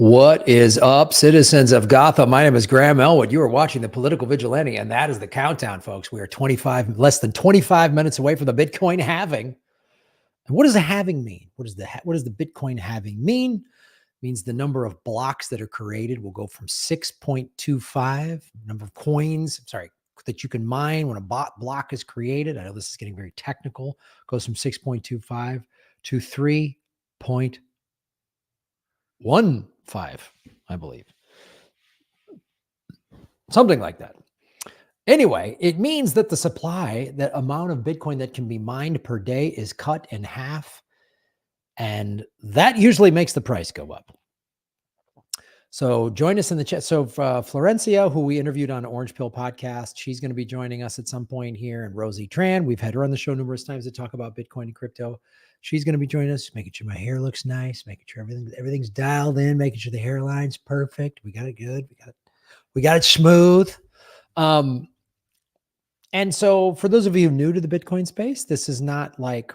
What is up, citizens of Gotham? My name is Graham Elwood. You are watching the Political Vigilante, and that is the countdown, folks. We are less than 25 minutes away from the Bitcoin halving. And what does the halving mean? What does the Bitcoin halving mean? It means the number of blocks that are created will go from 6.25 number of coins, that you can mine when a block is created. I know this is getting very technical. Goes from 6.25 to 3.15, I believe. Something like that. Anyway, it means that the supply, that amount of Bitcoin that can be mined per day is cut in half. And that usually makes the price go up. So join us in the chat. So Florencia, who we interviewed on Orange Pill podcast, she's going to be joining us at some point here. And Rosie Tran, we've had her on the show numerous times to talk about Bitcoin and crypto. She's going to be joining us, making sure my hair looks nice, making sure everything's dialed in, making sure the hairline's perfect. We got it good. We got it smooth. And so for those of you new to the Bitcoin space, this is not like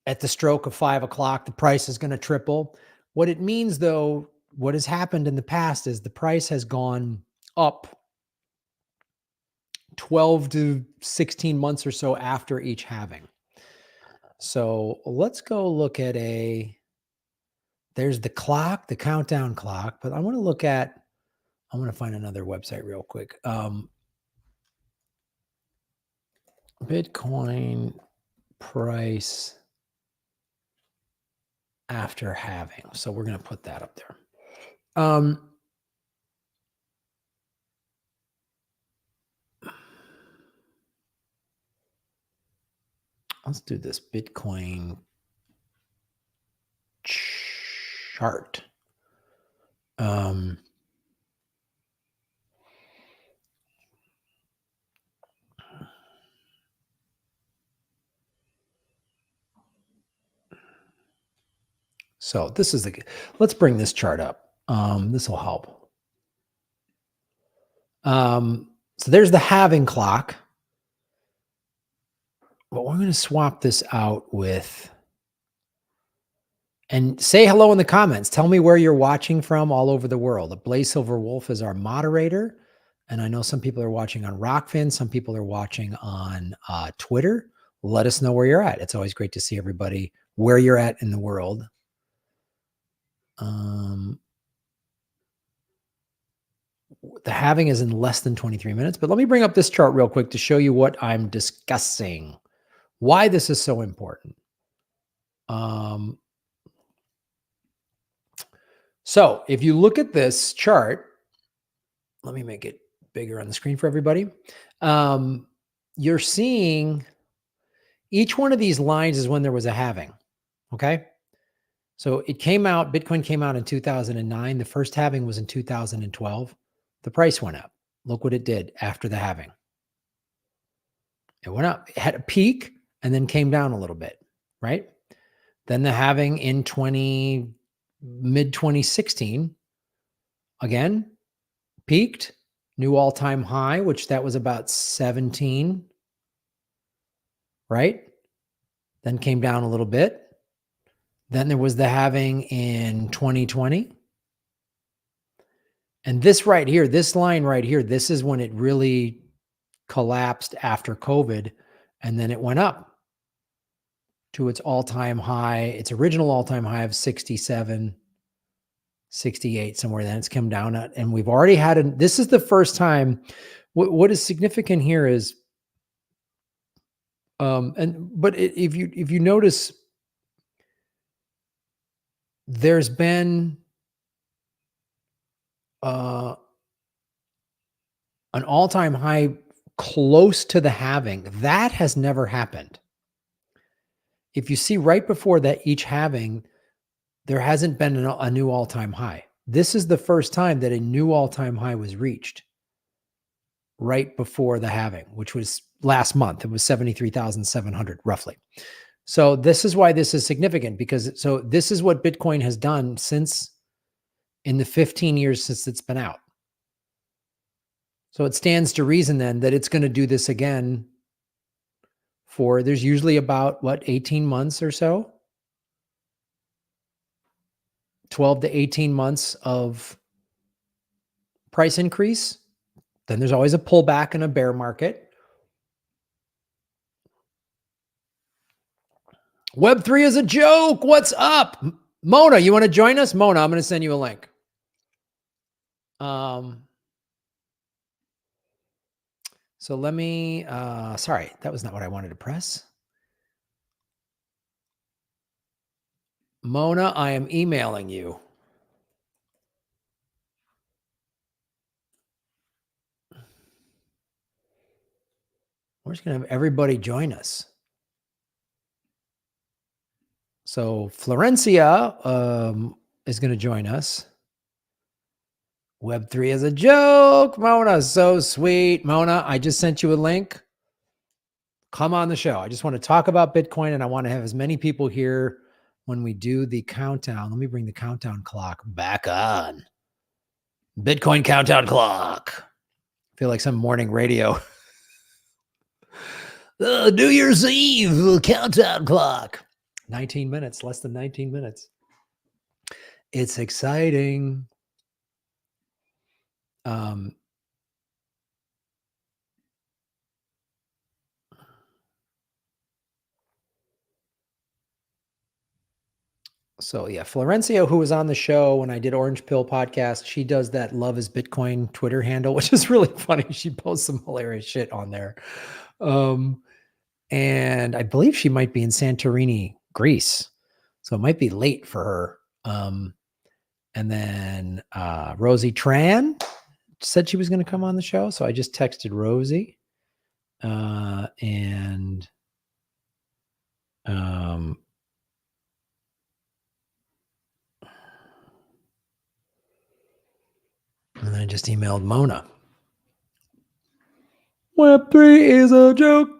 at the stroke of 5 o'clock, the price is going to triple. What it means, though, what has happened in the past is the price has gone up 12 to 16 months or so after each halving. So let's go look at there's the clock, the countdown clock, but I want to find another website real quick. Bitcoin price after halving. So we're going to put that up there. Let's do this Bitcoin chart. So this is let's bring this chart up. This will help. So there's the halving clock. But we're going to swap this out with, and say hello in the comments. Tell me where you're watching from all over the world. Blaze Silver Wolf is our moderator. And I know some people are watching on Rockfin. Some people are watching on Twitter. Let us know where you're at. It's always great to see everybody where you're at in the world. The halving is in less than 23 minutes, but let me bring up this chart real quick to show you what I'm discussing, why this is so important. So if you look at this chart, let me make it bigger on the screen for everybody. You're seeing each one of these lines is when there was a halving. Okay. So Bitcoin came out in 2009. The first halving was in 2012. The price went up. Look what it did after the halving. It went up. It had a peak and then came down a little bit, right? Then the halving in mid 2016, again, peaked, new all-time high, which that was about 17, right? Then came down a little bit. Then there was the halving in 2020. And this right here, this line right here, this is when it really collapsed after COVID. And then it went up to its all-time high, its original all-time high of 67, 68, somewhere. Then it's come down. And we've already had this is the first time. What is significant here is, if you notice, there's been an all-time high close to the halving. That has never happened. If you see right before that each halving, there hasn't been a new all-time high. This is the first time that a new all-time high was reached right before the halving, which was last month. It was 73,700 roughly. So this is why this is significant, because this is what Bitcoin has done in the 15 years since it's been out. So it stands to reason then that it's going to do this again there's usually about 18 months or so 12 to 18 months of price increase. Then there's always a pullback in a bear market. Web3 is a joke. What's up? Mona, you want to join us? Mona, I'm going to send you a link. So let me, sorry, that was not what I wanted to press. Mona, I am emailing you. We're just going to have everybody join us. So Florencia is going to join us. Web3 is a joke. Mona, so sweet. Mona, I just sent you a link. Come on the show. I just want to talk about Bitcoin, and I want to have as many people here when we do the countdown. Let me bring the countdown clock back on. Bitcoin countdown clock. I feel like some morning radio. New Year's Eve countdown clock. 19 minutes, less than 19 minutes. It's exciting. So yeah, Florencio, who was on the show when I did Orange Pill podcast, she does that Love is Bitcoin Twitter handle, which is really funny. She posts some hilarious shit on there. And I believe she might be in Santorini, Greece. So it might be late for her. And then Rosie Tran said she was going to come on the show. So I just texted Rosie. And then I just emailed Mona. Web3 is a joke.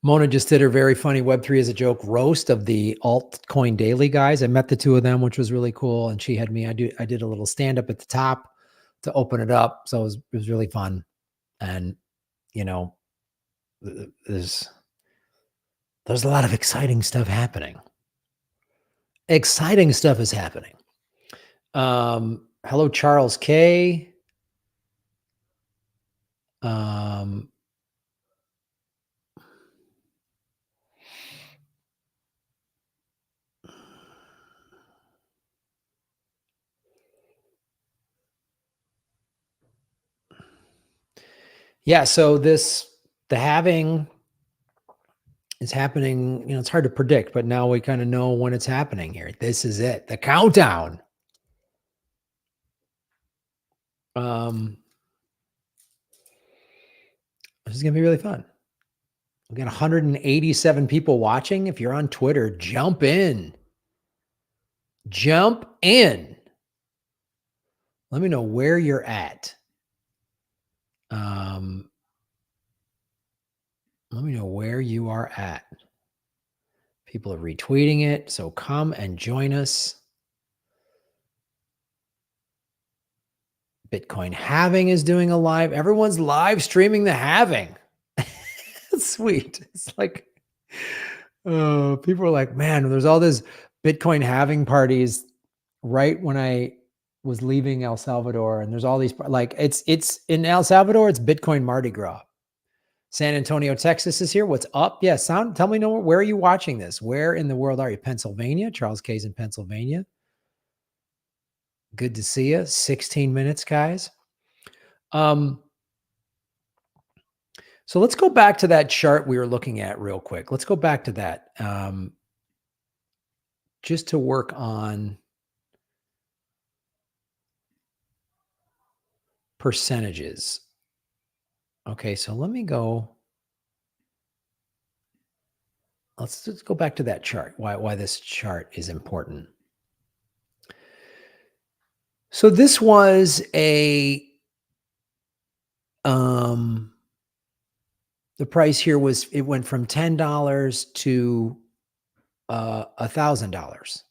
Mona just did her very funny Web3 is a joke roast of the altcoin daily guys. I met the two of them, which was really cool. And she had me, I did a little stand up at the top to open it up. So it was really fun. And, you know, there's a lot of exciting stuff happening. Exciting stuff is happening. Hello, Charles K. Yeah, so the halving is happening. You know, it's hard to predict, but now we kind of know when it's happening here. This is it, the countdown. This is gonna be really fun. We got 187 people watching. If you're on Twitter, jump in. Jump in. Let me know where you're at. Let me know where you are at. People are retweeting it, so come and join us. Bitcoin halving is doing a live. Everyone's live streaming the halving. Sweet. It's like, people are like, man, there's all this Bitcoin halving parties right when I was leaving El Salvador, and there's all these, like, it's in El Salvador, it's Bitcoin Mardi Gras. San Antonio, Texas is here. What's up? Yeah, tell me, where are you watching this? Where in the world are you? Pennsylvania. Charles K's in Pennsylvania. Good to see you. 16 minutes, guys. So let's go back to that chart we were looking at real quick. Let's go back to that, just to work on percentages. Okay, so let me go. Let's just go back to that chart. Why this chart is important. So this was the price here it went from $10 to $1,000.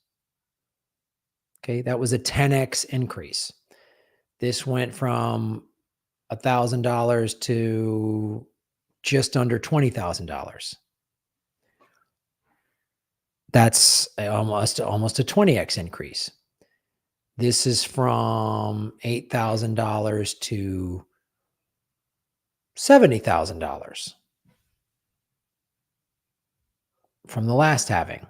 Okay, that was a 10x increase. This went from $1,000 to just under $20,000. That's almost a 20x increase. This is from $8,000 to $70,000 from the last halving.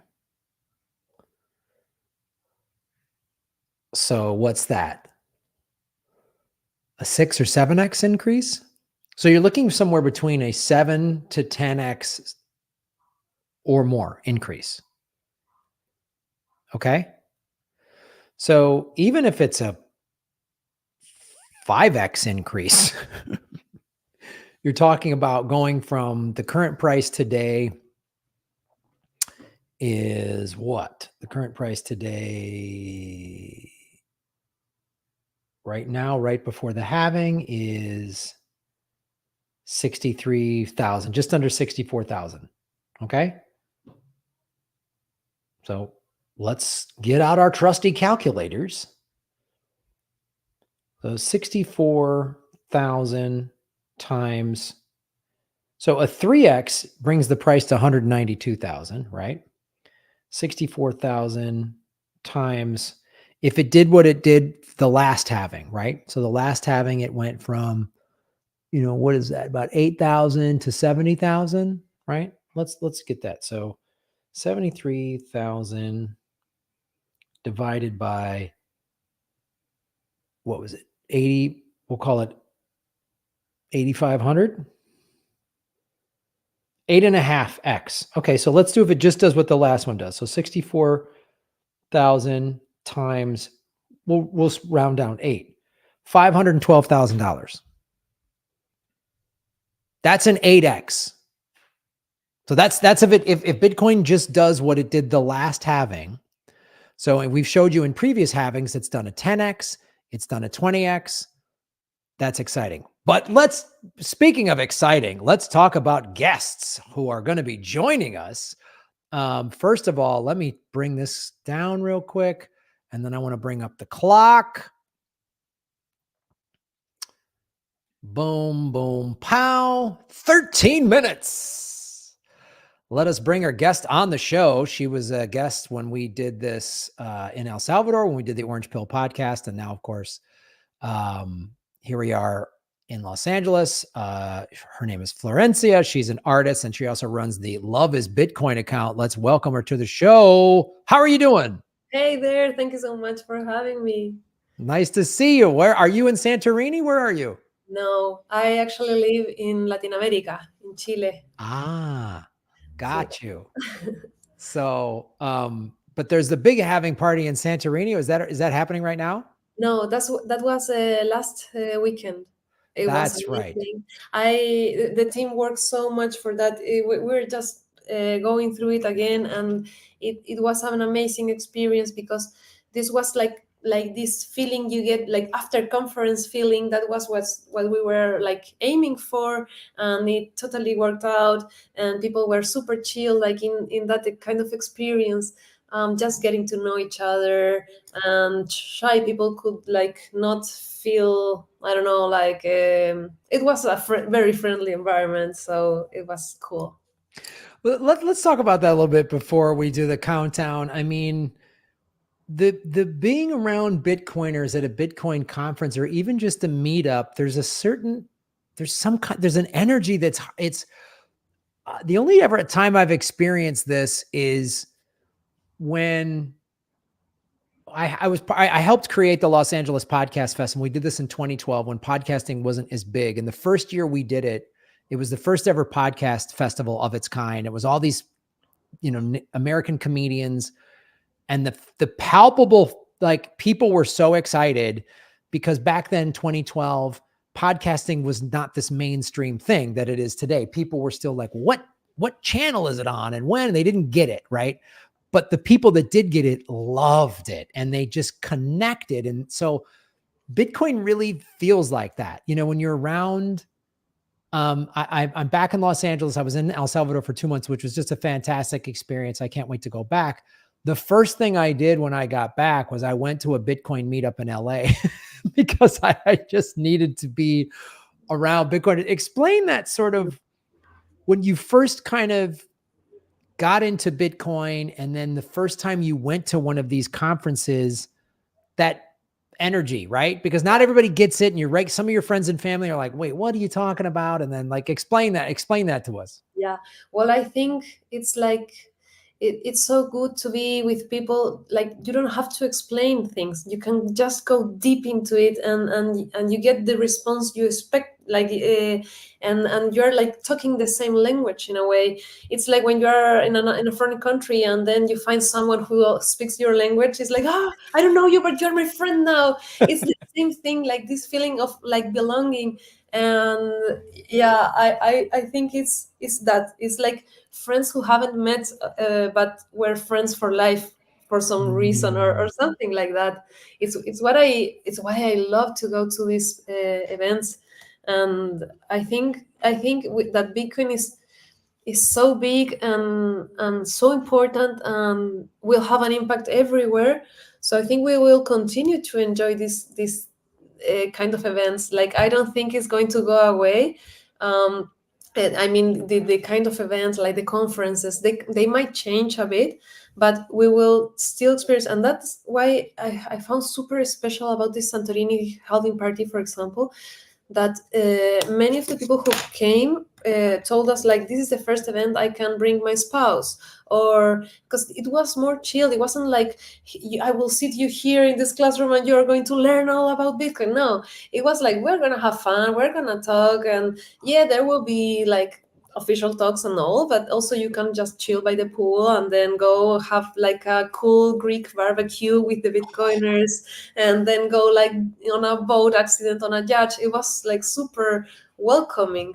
So what's that? A 6 or 7x increase? So you're looking somewhere between a 7 to 10x or more increase. Okay? So even if it's a 5x increase, you're talking about going from the current price today is what? The current price today right now, right before the halving, is 63,000, just under 64,000. Okay? So let's get out our trusty calculators. So 64,000 times, so a 3x brings the price to 192,000, right? 64,000 times, if it did what it did the last halving, right? So the last halving, it went from, what is that? About 8,000 to 70,000, right? Let's get that. So 73,000 divided by, what was it? 80, we'll call it 8,500. 8.5x. Okay, so let's do if it just does what the last one does. So 64,000 times, we'll round down 8. $512,000. That's an 8x. So that's if Bitcoin just does what it did the last halving. So, and we've showed you in previous halvings, it's done a 10x, it's done a 20x. That's exciting. But speaking of exciting, let's talk about guests who are going to be joining us. First of all, let me bring this down real quick. And then I want to bring up the clock. Boom, boom, pow. 13 minutes. Let us bring our guest on the show. She was a guest when we did this in El Salvador, when we did the Orange Pill podcast. And now, of course, here we are in Los Angeles. Her name is Florencia. She's an artist, and she also runs the Love is Bitcoin account. Let's welcome her to the show. How are you doing? Hey there. Thank you so much for having me. Nice to see you. Where are you, in Santorini? Where are you? No, I actually live in Latin America, in Chile. Ah, got you. So, but there's the big halving party in Santorini. Is that happening right now? No, that was last weekend. It was That's right. amazing. The team worked so much for that. We're just going through it again, and it was an amazing experience because this was like this feeling you get like after conference feeling. That was what we were like aiming for, and it totally worked out. And people were super chill, like in that kind of experience. Just getting to know each other, and shy people could like not feel, I don't know, like it was a very friendly environment, so it was cool. Let's talk about that a little bit before we do the countdown. I mean, the being around Bitcoiners at a Bitcoin conference or even just a meetup, there's an energy it's the only ever time I've experienced this is when I helped create the Los Angeles Podcast Festival. We did this in 2012 when podcasting wasn't as big. And the first year we did it, it was the first ever podcast festival of its kind. It was all these, American comedians, and the palpable, like, people were so excited because back then, 2012, podcasting was not this mainstream thing that it is today. People were still like, what channel is it on and when? They didn't get it, right? But the people that did get it loved it, and they just connected. And so Bitcoin really feels like that. When you're around, I'm back in Los Angeles. I was in El Salvador for 2 months, which was just a fantastic experience. I can't wait to go back. The first thing I did when I got back was I went to a Bitcoin meetup in LA because I just needed to be around Bitcoin. Explain that sort of when you first kind of got into Bitcoin, and then the first time you went to one of these conferences, that energy, right? Because not everybody gets it, and you're right. Some of your friends and family are like, "Wait, what are you talking about?" And then like explain that to us. Yeah. Well, I think it's like it's so good to be with people. Like, you don't have to explain things. You can just go deep into it, and you get the response you expect. Like, and you're like talking the same language in a way. It's like when you're in a foreign country, and then you find someone who speaks your language. It's like, ah, I don't know you, but you're my friend now. It's the same thing. Like this feeling of like belonging. And yeah, I think it's that it's like friends who haven't met, but were friends for life for some reason, or something like that. It's why I love to go to these events. And I think that Bitcoin is so big and so important, and will have an impact everywhere. So I think we will continue to enjoy this kind of events. Like, I don't think it's going to go away. And I mean, the kind of events like the conferences, they might change a bit, but we will still experience. And that's why I found super special about this Santorini halving party, for example, that many of the people who came told us, like, this is the first event I can bring my spouse. Or because it was more chill, it wasn't like, I will sit you here in this classroom and you're going to learn all about Bitcoin. No, it was like, we're gonna have fun, we're gonna talk, and yeah, there will be like official talks and all, but also you can just chill by the pool and then go have like a cool Greek barbecue with the Bitcoiners, and then go like on a boat accident on a yacht. It was like super welcoming.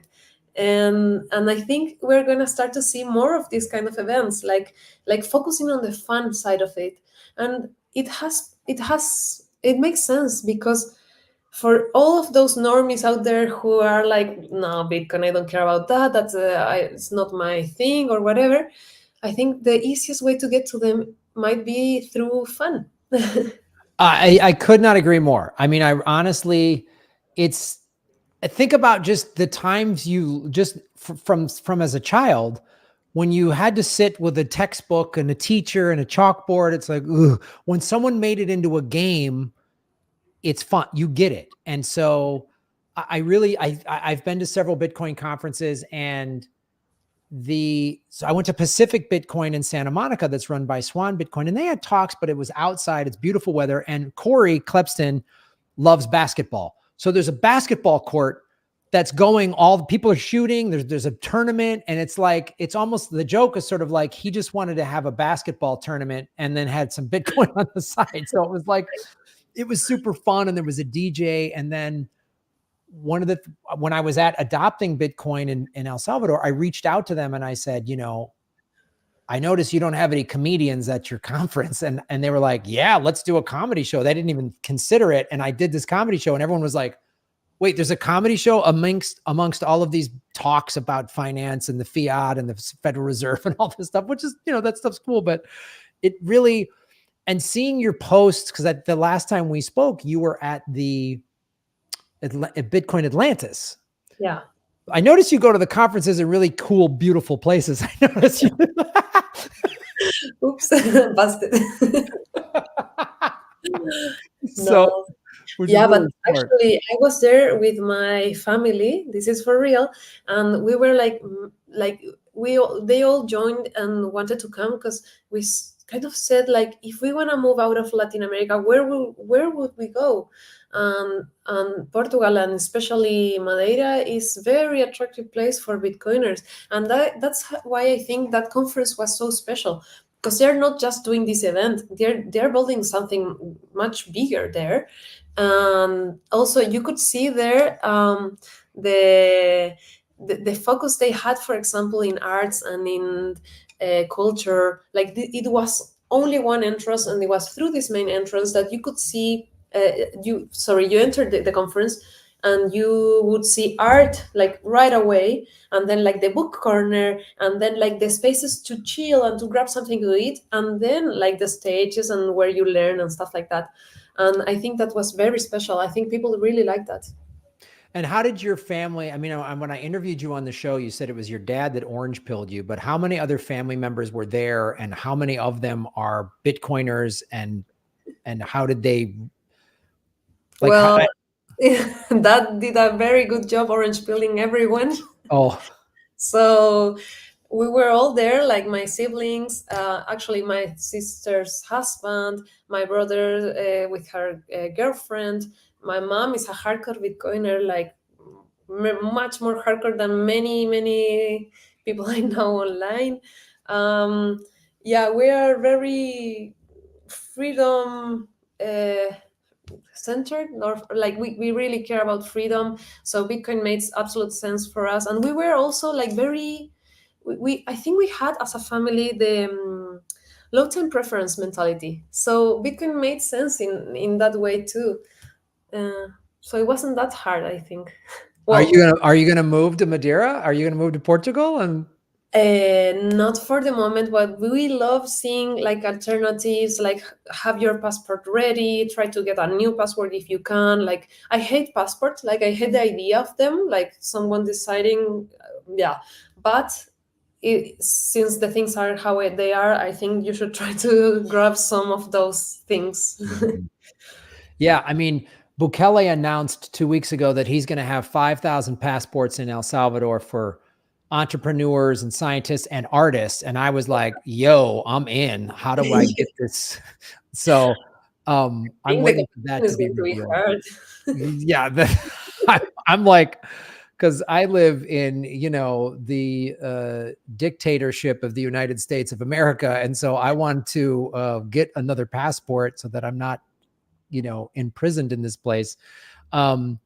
And I think we're gonna start to see more of these kind of events, like focusing on the fun side of it. And it makes sense, because for all of those normies out there who are like, no, Bitcoin, I don't care about that, it's not my thing, or whatever, I think the easiest way to get to them might be through fun. I could not agree more. I mean, I honestly, it's think about just the times you just from as a child, when you had to sit with a textbook and a teacher and a chalkboard. It's like, ugh. When someone made it into a game, it's fun. You get it. And so I really, I've been to several Bitcoin conferences, and so I went to Pacific Bitcoin in Santa Monica that's run by Swan Bitcoin, and they had talks, but it was outside. It's beautiful weather. And Corey Klepston loves basketball. So there's a basketball court that's going, all the people are shooting. There's a tournament, and it's like, it's almost, the joke is sort of like, he just wanted to have a basketball tournament and then had some Bitcoin on the side. So it was like, it was super fun. And there was a DJ. And then when I was at adopting Bitcoin in El Salvador, I reached out to them and I said, I noticed you don't have any comedians at your conference. And they were like, yeah, let's do a comedy show. They didn't even consider it. And I did this comedy show, and everyone was like, wait, there's a comedy show amongst all of these talks about finance and the fiat and the Federal Reserve and all this stuff, which is, that stuff's cool. But it really, and seeing your posts, because at the last time we spoke, you were at Bitcoin Atlantis. Yeah. I noticed you go to the conferences in really cool, beautiful places. I noticed you. Oops, busted. So, No. Yeah, really but smart. actually, I was there with my family. This is for real, and we were like they all joined and wanted to come, because kind of said, like, if we want to move out of Latin America, where would we go? And Portugal, and especially Madeira, is very attractive place for Bitcoiners, and that's why I think that conference was so special, because they're not just doing this event; they're building something much bigger there. Also, you could see there the, the focus they had, for example, in arts and in culture. Like, it was only one entrance, and it was through this main entrance that you could see. You entered the conference, and you would see art like right away, and then like the book corner, and then like the spaces to chill and to grab something to eat, and then like the stages and where you learn and stuff like that. And I think that was very special. I think people really like that. And how did your family, I mean, when I interviewed you on the show, you said it was your dad that orange pilled you, but how many other family members were there and how many of them are Bitcoiners and how did they like, Well, that did a very good job orange pilling everyone. oh, So we were all there, like my siblings, actually my sister's husband, my brother with her girlfriend. My mom is a hardcore Bitcoiner, like much more hardcore than many people I know online. Um, yeah, we are very freedom. Centered, or like we really care about freedom, so Bitcoin makes absolute sense for us. And we were also like very, we I think we had as a family the low time preference mentality, so Bitcoin made sense in that way too. So it wasn't that hard, I think. Well, are you gonna move to Madeira? Are you gonna move to Portugal? And not for the moment, but we love seeing like alternatives, like have your passport ready, try to get a new passport if you can. Like I hate passports, like I hate the idea of them, like someone deciding, yeah. But since the things are how they are, I think you should try to grab some of those things. Mhm. Yeah, I mean, Bukele announced 2 weeks ago that he's going to have 5,000 passports in El Salvador for entrepreneurs and scientists and artists. And I was like, yo, I'm in. How do I get this? So I I'm think the waiting for competition that to is be going to be revealed. hard. Yeah, I'm like, because I live in, the dictatorship of the United States of America. And so I want to get another passport so that I'm not, imprisoned in this place. Um,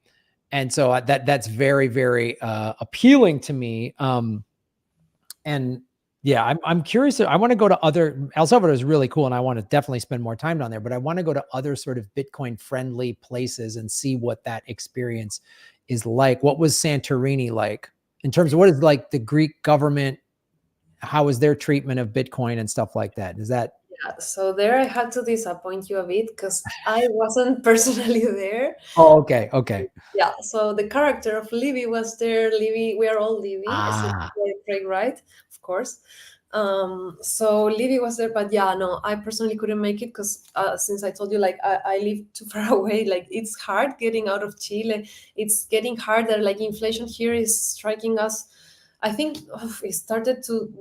and so that's very, very appealing to me. And yeah, I'm curious. I want to go to other, El Salvador is really cool and I want to definitely spend more time down there, but I want to go to other sort of Bitcoin friendly places and see what that experience is like. What was Santorini like in terms of what is like the Greek government? How is their treatment of Bitcoin and stuff like that? Is that, Yeah, so there I had to disappoint you a bit because I wasn't personally there. oh, okay. Okay. Yeah, so the character of Livy was there. Livy, we are all Livy, except Ah, Craig Wright, of course. So Livy was there, but yeah, no, I personally couldn't make it because since I told you, like I live too far away, like it's hard getting out of Chile. It's getting harder. Like inflation here is striking us. I think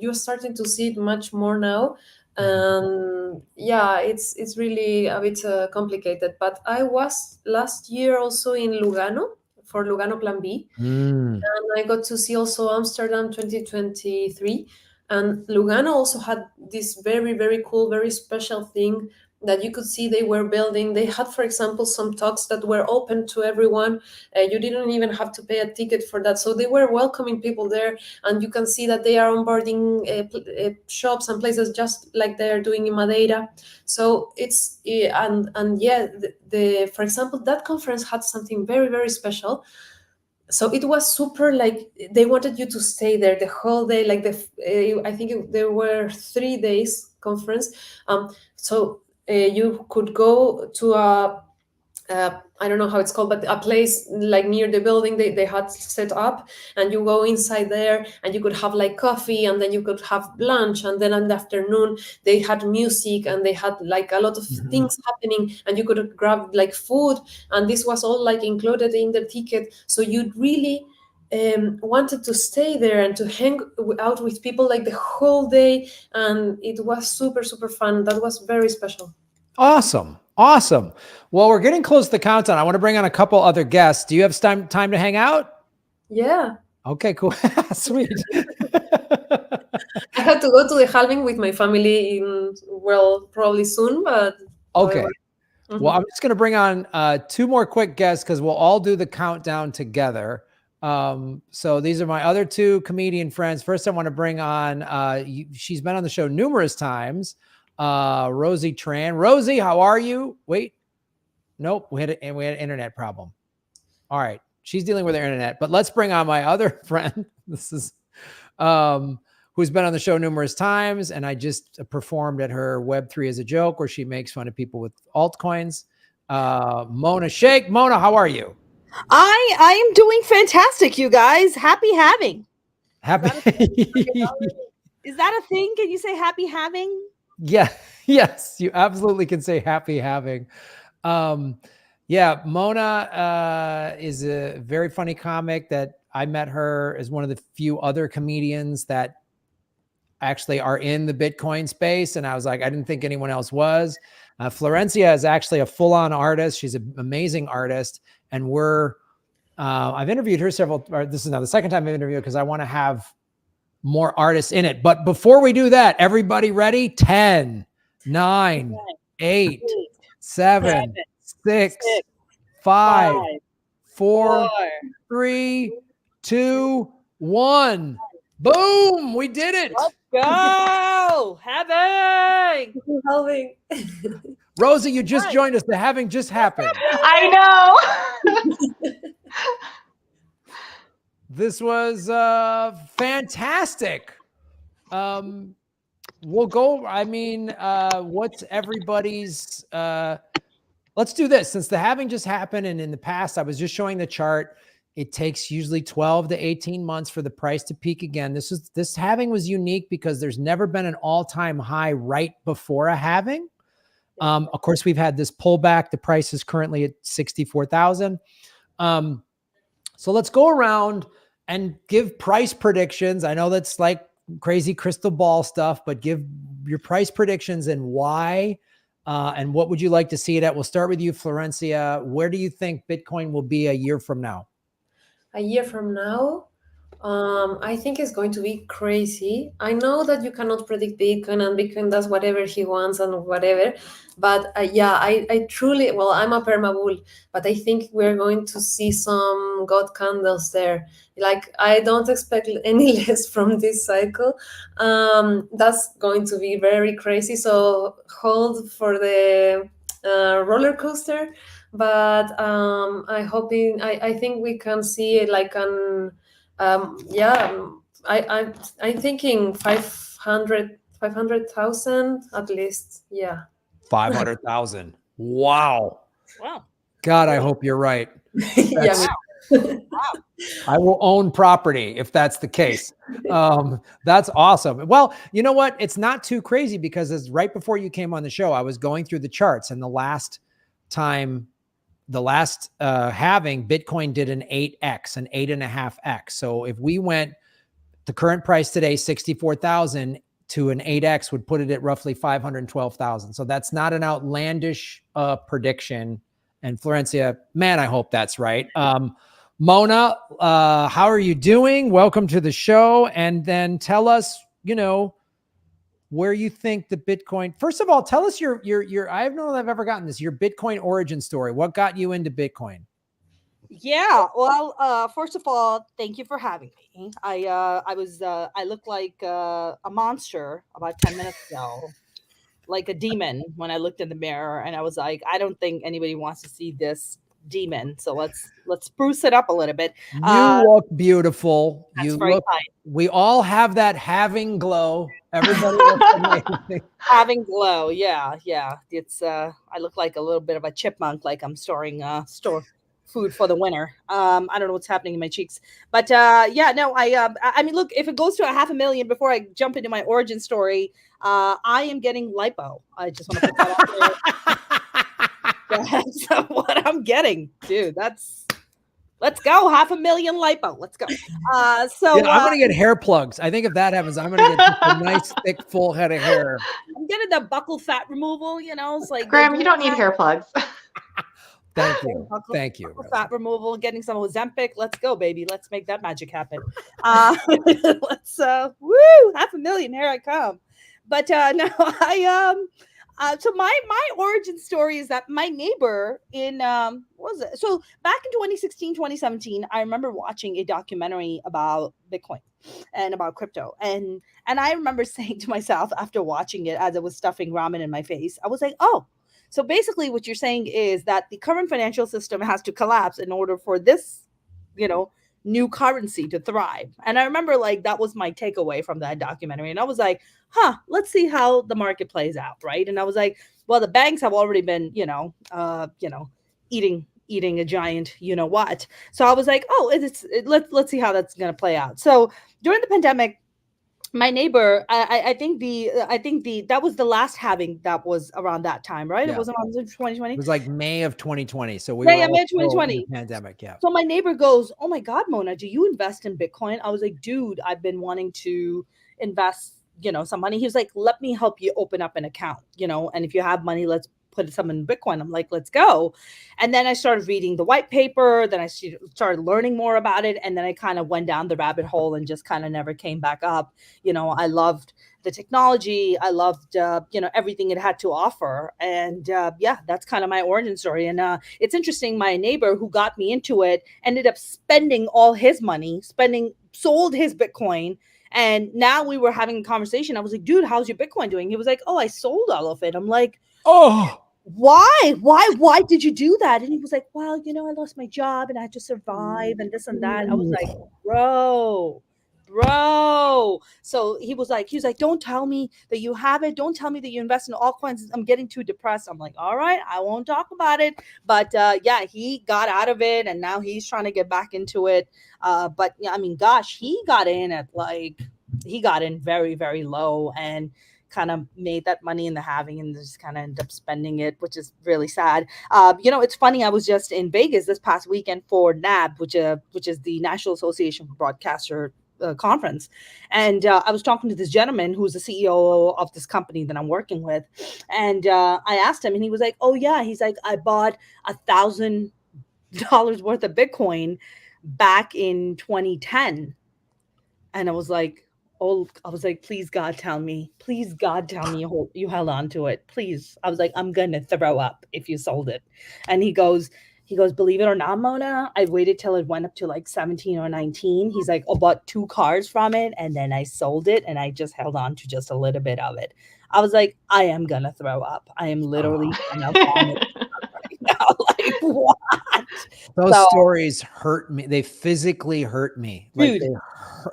you're starting to see it much more now. And yeah, it's really a bit complicated. But I was last year also in Lugano for Lugano Plan B, mm, and I got to see also Amsterdam 2023. And Lugano also had this very, very cool, very special thing that you could see they were building. They had, for example, some talks that were open to everyone. You didn't even have to pay a ticket for that. So they were welcoming people there. And you can see that they are onboarding shops and places just like they're doing in Madeira. So it's, and yeah, for example, that conference had something very, very special. So it was super, like they wanted you to stay there the whole day, like I think there were 3 days conference. So you could go to I don't know how it's called, but a place like near the building they had set up, and you go inside there and you could have like coffee, and then you could have lunch, and then in the afternoon they had music and they had like a lot of mhm. things happening, and you could grab like food, and this was all like included in the ticket. So you'd really wanted to stay there and to hang out with people like the whole day, and it was super super fun. That was very special. Awesome. Awesome. Well, we're getting close to the countdown. I want to bring on a couple other guests. Do you have time to hang out? Yeah. Okay, cool. Sweet. I had to go to the Halving with my family in, well, probably soon, but Okay. however. Well, Mhm. I'm just going to bring on two more quick guests because we'll all do the countdown together. So these are my other two comedian friends. First, I want to bring on, she's been on the show numerous times, Rosie Tran. Rosie, how are you? Wait, nope, we had an internet problem. All right, she's dealing with her internet, but let's bring on my other friend. This is who's been on the show numerous times, and I just performed at her Web3 as a joke where she makes fun of people with altcoins. Mona Shake. Mona, how are you? I am doing fantastic, you guys. Happy having. Happy. Is that a thing? Can you say happy having? Yeah. Yes, you absolutely can say happy having. Um, yeah, Mona is a very funny comic that I met her as one of the few other comedians that actually are in the Bitcoin space. And I was like, I didn't think anyone else was. Florencia is actually a full-on artist. She's an amazing artist. And I've interviewed her this is now the second time I've interviewed her because I want to have more artists in it. But before we do that, everybody ready? 10, 9, 8, 7, 6, 5, 4, 3, 2, 1. Boom! We did it. Let's go. Having. Halving. Rosa, you just joined us. The having just happened. I know. This was fantastic. We'll go. I mean, what's everybody's? Let's do this. Since the having just happened, and in the past, I was just showing the chart. It takes usually 12 to 18 months for the price to peak again. This halving was unique because there's never been an all-time high right before a halving. Of course, we've had this pullback. The price is currently at 64,000. So let's go around and give price predictions. I know that's like crazy crystal ball stuff, but give your price predictions and why, and what would you like to see it at? We'll start with you, Florencia. Where do you think Bitcoin will be a year from now? A year from now, I think it's going to be crazy. I know that you cannot predict Bitcoin, and Bitcoin does whatever he wants and whatever. But yeah, I truly, well, I'm a perma bull, but I think we're going to see some God candles there. Like, I don't expect any less from this cycle. That's going to be very crazy. So hold for the roller coaster. But I think we can see it like an yeah, I'm thinking 500,000 at least. Yeah. 500,000. Wow. Wow. God, I hope you're right. Yeah. I will own property if that's the case. That's awesome. Well, you know what? It's not too crazy because as right before you came on the show, I was going through the charts, and the last halving, Bitcoin did an 8x, an 8.5x. So if we went the current price today, 64,000 to an 8x would put it at roughly 512,000. So that's not an outlandish prediction. And Florencia, man, I hope that's right. Mona, how are you doing? Welcome to the show. And then tell us, where you think the Bitcoin, first of all, tell us your, I don't know if I've ever gotten this, your Bitcoin origin story. What got you into Bitcoin? Yeah, well, first of all, thank you for having me. I looked like a monster about 10 minutes ago, like a demon when I looked in the mirror, and I was like, I don't think anybody wants to see this demon. So let's spruce it up a little bit. You look beautiful. That's very kind. We all have that having glow. Everybody looks amazing. Having glow, yeah. It's I look like a little bit of a chipmunk, like I'm storing food for the winter. I don't know what's happening in my cheeks, but yeah, no, I mean, look, if it goes to 500,000 before I jump into my origin story, I am getting lipo. I just want to put that out there. That's what I'm getting, dude. Let's go 500,000 lipo. Let's go. So yeah, I'm gonna get hair plugs. I think if that happens, I'm gonna get a nice, thick, full head of hair. I'm getting the buccal fat removal. It's like Graham, you don't need hair plugs. Thank you. Thank you. Fat removal, getting some Ozempic. Let's go, baby. Let's make that magic happen. Let's woo, 500,000. Here I come. But no, so my origin story is that my neighbor in what was it? So back in 2016, 2017, I remember watching a documentary about Bitcoin and about crypto. And I remember saying to myself after watching it, as I was stuffing ramen in my face, I was like, oh, so basically what you're saying is that the current financial system has to collapse in order for this, new currency to thrive. And I remember like that was my takeaway from that documentary. And I was like, let's see how the market plays out, right? And I was like, well, the banks have already been, eating eating a giant, you know what. So I was like, oh, let's see how that's going to play out. So during the pandemic, my neighbor, I think that was the last halving that was around that time, right? It Yeah. wasn't on It 2020. was like May of 2020. So we Yeah, were yeah, all May still in 2020. the pandemic. Yeah. So my neighbor goes, "Oh my God, Mona, do you invest in Bitcoin?" I was like, "Dude, I've been wanting to invest, some money." He was like, "Let me help you open up an account, and if you have money, let's put some in Bitcoin." I'm like, "Let's go." And then I started reading the white paper. Then I started learning more about it. And then I kind of went down the rabbit hole and just kind of never came back up. I loved the technology. I loved, everything it had to offer. And yeah, that's kind of my origin story. And it's interesting. My neighbor who got me into it ended up spending all his money, sold his Bitcoin. And now we were having a conversation. I was like, "Dude, how's your Bitcoin doing?" He was like, "Oh, I sold all of it." I'm like, Oh, why did you do that? And he was like, "Well, I lost my job and I had to survive and this and that." I was like, bro. So he was like, "Don't tell me that you have it. Don't tell me that you invest in altcoins. I'm getting too depressed." I'm like, "All right, I won't talk about it." But yeah, he got out of it and now he's trying to get back into it. But yeah, I mean, gosh, he got in very, very low and kind of made that money in the halving and just kind of end up spending it, which is really sad. It's funny. I was just in Vegas this past weekend for NAB, which is the National Association for Broadcaster conference. And I was talking to this gentleman who's the CEO of this company that I'm working with. And I asked him and he was like, "Oh yeah." He's like, "I bought $1,000 worth of Bitcoin back in 2010. And I was like, "Please God, tell me. Please God, tell me you held on to it. Please." I was like, "I'm going to throw up if you sold it." And he goes, "Believe it or not, Mona, I waited till it went up to like 17 or 19. He's like, I bought 2 cars from it and then I sold it and I just held on to just a little bit of it." I was like, "I am going to throw up. I am literally going to vomit right now." Like, what? those So, stories hurt me. They physically hurt me. Like dude,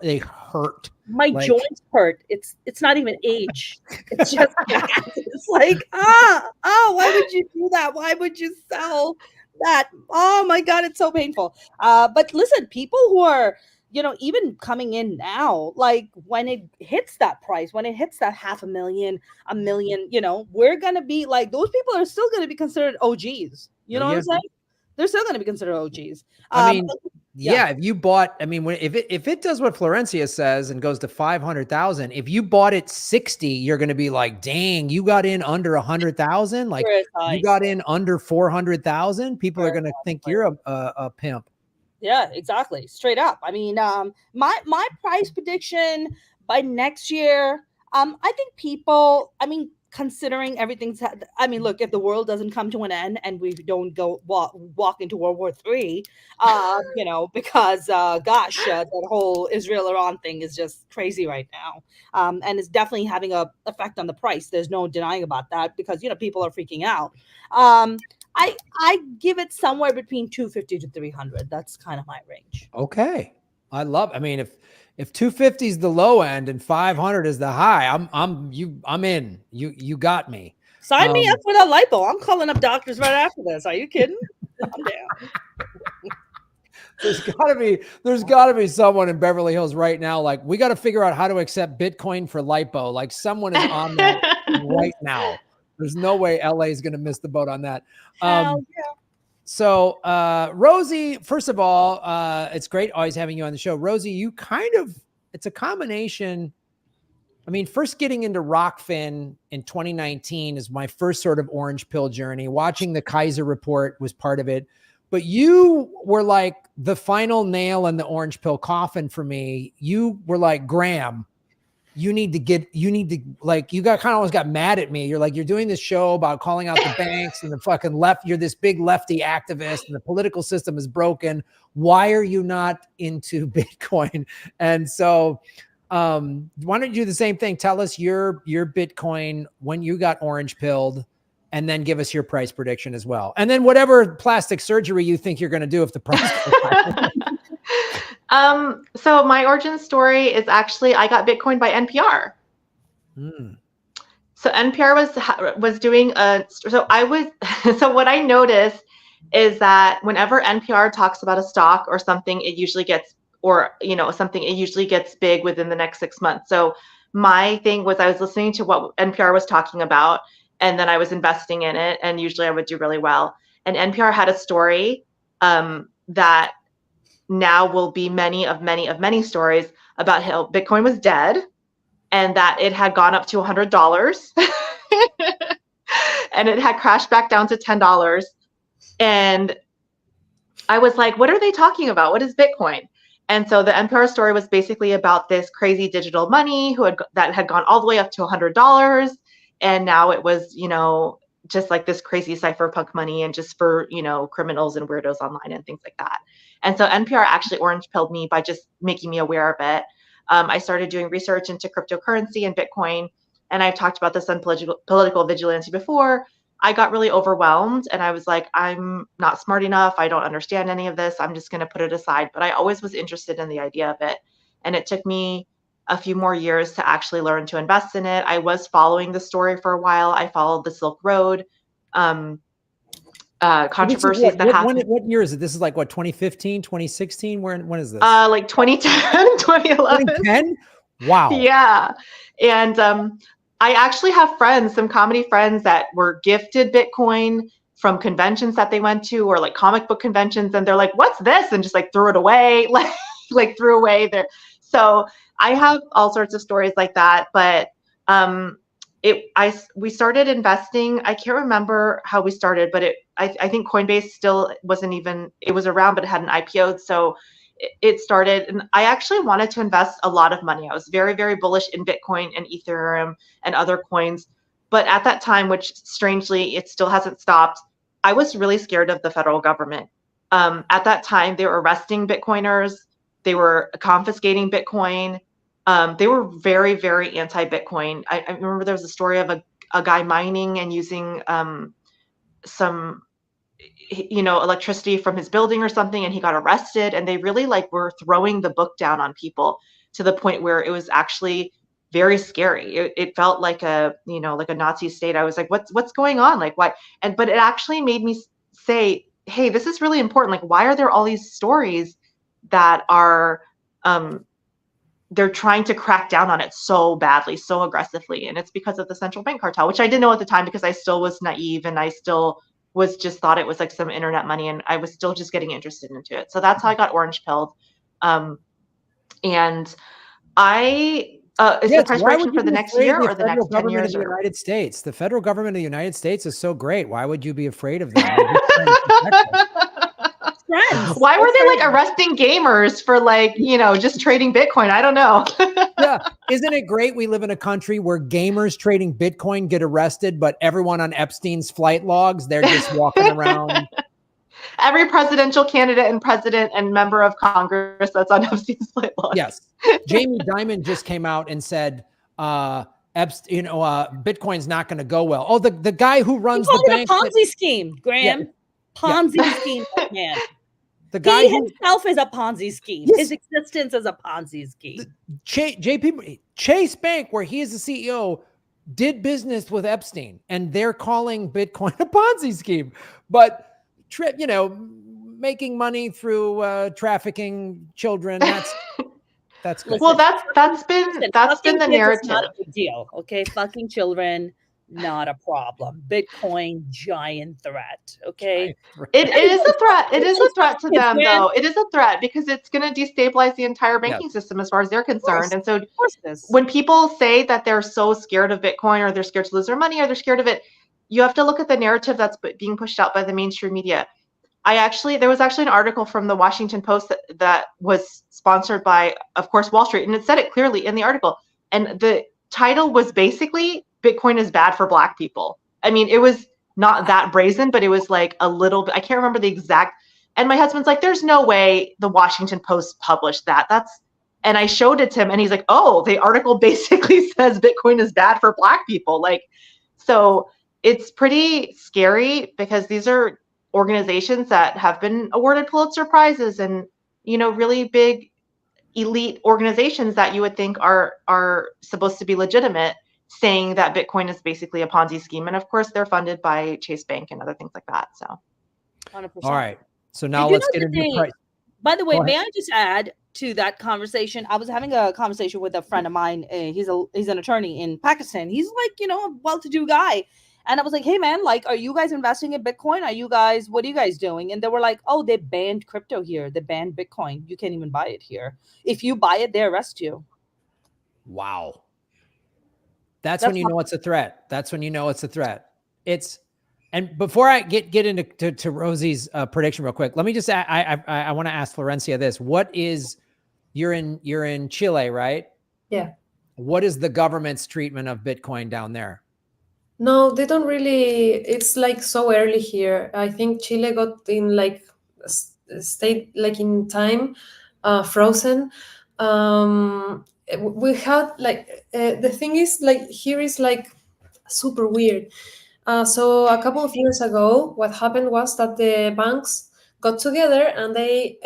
they hurt. my Like, joints hurt. It's not even age. It's just that. It's like, why would you do that? Why would you sell that? Oh my God, it's so painful. But listen, people who are, even coming in now, like when it hits that price, when it hits that 500,000, a million, we're gonna be like, those people are still gonna be considered OGs. You know what I'm saying? They're still gonna be considered OGs. I mean, yeah. if you bought, I mean, if it does what Florencia says and goes to 500,000, if you bought it 60, you're going to be like, "Dang, you got in under 100,000. Like you got in under 400,000. People are going to think you're a pimp." Yeah, exactly. Straight up. I mean, my price prediction by next year, I think people, considering everything's, look, if the world doesn't come to an end and we don't go walk into World War III, because gosh, that whole Israel-Iran thing is just crazy right now. And it's definitely having a effect on the price. There's no denying about that because, people are freaking out. I give it somewhere between 250 to 300. That's kind of my range. Okay. I mean, if 250 is the low end and 500 is the high, I'm in. You got me. Sign me up for that lipo. I'm calling up doctors right after this. Are you kidding? I'm down. There's gotta be someone in Beverly Hills right now. Like, we got to figure out how to accept Bitcoin for lipo. Like, someone is on that right now. There's no way LA is going to miss the boat on that. Hell yeah. So, Rosie, first of all, it's great always having you on the show. Rosie, it's a combination. I mean, first getting into Rockfin in 2019 is my first sort of orange pill journey. Watching the Kaiser report was part of it. But you were like the final nail in the orange pill coffin for me. You were like, "Graham, you kind of almost got mad at me. You're like, you're doing this show about calling out the banks and the fucking left. You're this big lefty activist and the political system is broken. Why are you not into Bitcoin?" And so, why don't you do the same thing? Tell us your Bitcoin when you got orange pilled, and then give us your price prediction as well. And then whatever plastic surgery you think you're going to do if the price goes high. So my origin story is actually, I got Bitcoin by NPR. So NPR was doing so what I noticed is that whenever NPR talks about a stock or something, it usually gets, or, you know, something, it usually gets big within the next 6 months. So my thing was I was listening to what NPR was talking about, and then I was investing in it, and usually I would do really well. And NPR had a story that now will be many stories about how Bitcoin was dead and that it had gone up to $100 and it had crashed back down to $10. And I was like, what are they talking about? What is Bitcoin? And so the NPR story was basically about this crazy digital money that had gone all the way up to $100. And now it was, you know, just like this crazy cypherpunk money and just for, you know, criminals and weirdos online and things like that. And so NPR actually orange pilled me by just making me aware of it. I started doing research into cryptocurrency and Bitcoin. And I've talked about this on political vigilante before. I got really overwhelmed and I was like, I'm not smart enough. I don't understand any of this. I'm just going to put it aside. But I always was interested in the idea of it. And it took me a few more years to actually learn to invest in it. I was following the story for a while. I followed the Silk Road controversies that happened. What year is it? This is like what, 2015, 2016? When is this? Like 2010, 2011. 2010? Wow. Yeah. And I actually have friends, some comedy friends that were gifted Bitcoin from conventions that they went to, or like comic book conventions. And they're like, what's this? And just like threw it away, like threw away there. So I have all sorts of stories like that, but we started investing. I can't remember how we started, but I think Coinbase still wasn't even, it was around, but it hadn't IPO'd. So it started, and I actually wanted to invest a lot of money. I was very, very bullish in Bitcoin and Ethereum and other coins. But at that time, which strangely, it still hasn't stopped, I was really scared of the federal government. At that time, they were arresting Bitcoiners. They were confiscating Bitcoin. They were very, very anti-Bitcoin. I remember there was a story of a guy mining and using some, you know, electricity from his building or something, and he got arrested, and they really like were throwing the book down on people to the point where it was actually very scary. It felt like a, you know, like a Nazi state. I was like, what's going on? Like, why? But it actually made me say, hey, this is really important. Like, why are there all these stories that are they're trying to crack down on it so badly, so aggressively? And it's because of the central bank cartel, which I didn't know at the time because I still was naive and I still was just thought it was like some internet money, and I was still just getting interested into it. So that's how I got orange pilled. And I is the price prediction for the next year or the next 10 years? The United States. The federal government of the United States is so great. Why would you be afraid of them? Why were they like arresting gamers for like, you know, just trading Bitcoin? I don't know. Yeah. Isn't it great? We live in a country where gamers trading Bitcoin get arrested, but everyone on Epstein's flight logs, they're just walking around. Every presidential candidate and president and member of Congress that's on Epstein's flight logs. Yes. Jamie Dimon just came out and said, Epstein, Bitcoin's not going to go well. Oh, the guy who runs the bank. A Ponzi scheme, Graham. Yeah. Ponzi scheme, man. The guy himself is a Ponzi scheme. Yes. His existence is a Ponzi scheme. Chase Bank, where he is the CEO, did business with Epstein, and they're calling Bitcoin a Ponzi scheme. But you know, making money through trafficking children, that's good. Well, that's been the narrative. Not a big deal, okay? Fucking children, not a problem. Bitcoin, giant threat. Okay, it is a threat. It is a threat to them, though. It is a threat because it's going to destabilize the entire banking system as far as they're concerned. And so, when people say that they're so scared of Bitcoin, or they're scared to lose their money, or they're scared of it, you have to look at the narrative that's being pushed out by the mainstream media. There was actually an article from the Washington Post that was sponsored by, of course, Wall Street, and it said it clearly in the article. And the title was basically Bitcoin is bad for Black people. I mean, it was not that brazen, but it was like a little bit, I can't remember the exact. And my husband's like, there's no way the Washington Post published that. And I showed it to him and he's like, oh, the article basically says Bitcoin is bad for Black people. Like, so it's pretty scary because these are organizations that have been awarded Pulitzer Prizes and, you know, really big elite organizations that you would think are supposed to be legitimate, saying that Bitcoin is basically a Ponzi scheme. And of course, they're funded by Chase Bank and other things like that. So, 100%. All right. So And now you let's know get the into thing, price. by the way, Go ahead. may I just add to that conversation? I was having a conversation with a friend of mine. He's an attorney in Pakistan. He's like, a well-to-do guy. And I was like, hey man, like, are you guys investing in Bitcoin? What are you guys doing? And they were like, oh, they banned crypto here. They banned Bitcoin. You can't even buy it here. If you buy it, they arrest you. Wow. That's when That's you not know it's a threat. That's when you know it's a threat. And before I get into to Rosie's prediction real quick, let me just I want to ask Florencia this. What is you're in Chile, right? Yeah. What is the government's treatment of Bitcoin down there? No, they don't really. It's like so early here. I think Chile got in like state like in time, frozen. We had like the thing is like here is like super weird. So a couple of years ago, what happened was that the banks got together and they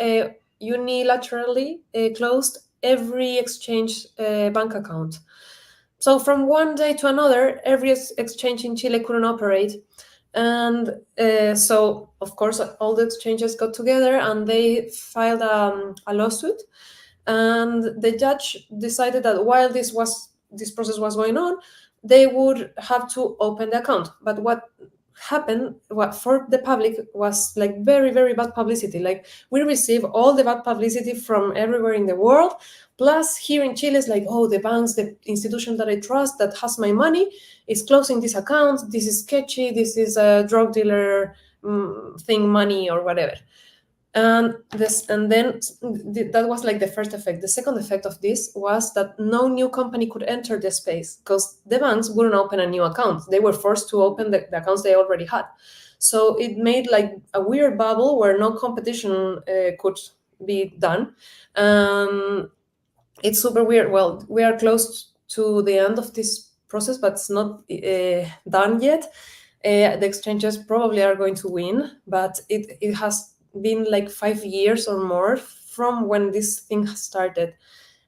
unilaterally closed every exchange bank account. So from one day to another, every exchange in Chile couldn't operate. And so, of course, all the exchanges got together and they filed a lawsuit. And the judge decided that while this process was going on, they would have to open the account. But what happened, what for the public was like very, very bad publicity. Like we receive all the bad publicity from everywhere in the world. Plus, here in Chile, it's like, oh, the banks, the institution that I trust that has my money is closing this account. This is sketchy. This is a drug dealer thing, money or whatever. And then that was like the first effect. The second effect of this was that no new company could enter the space because the banks wouldn't open a new account. They were forced to open the accounts they already had. So it made like a weird bubble where no competition could be done. It's super weird. Well, we are close to the end of this process, but it's not done yet. The exchanges probably are going to win, but it has been like 5 years or more from when this thing started.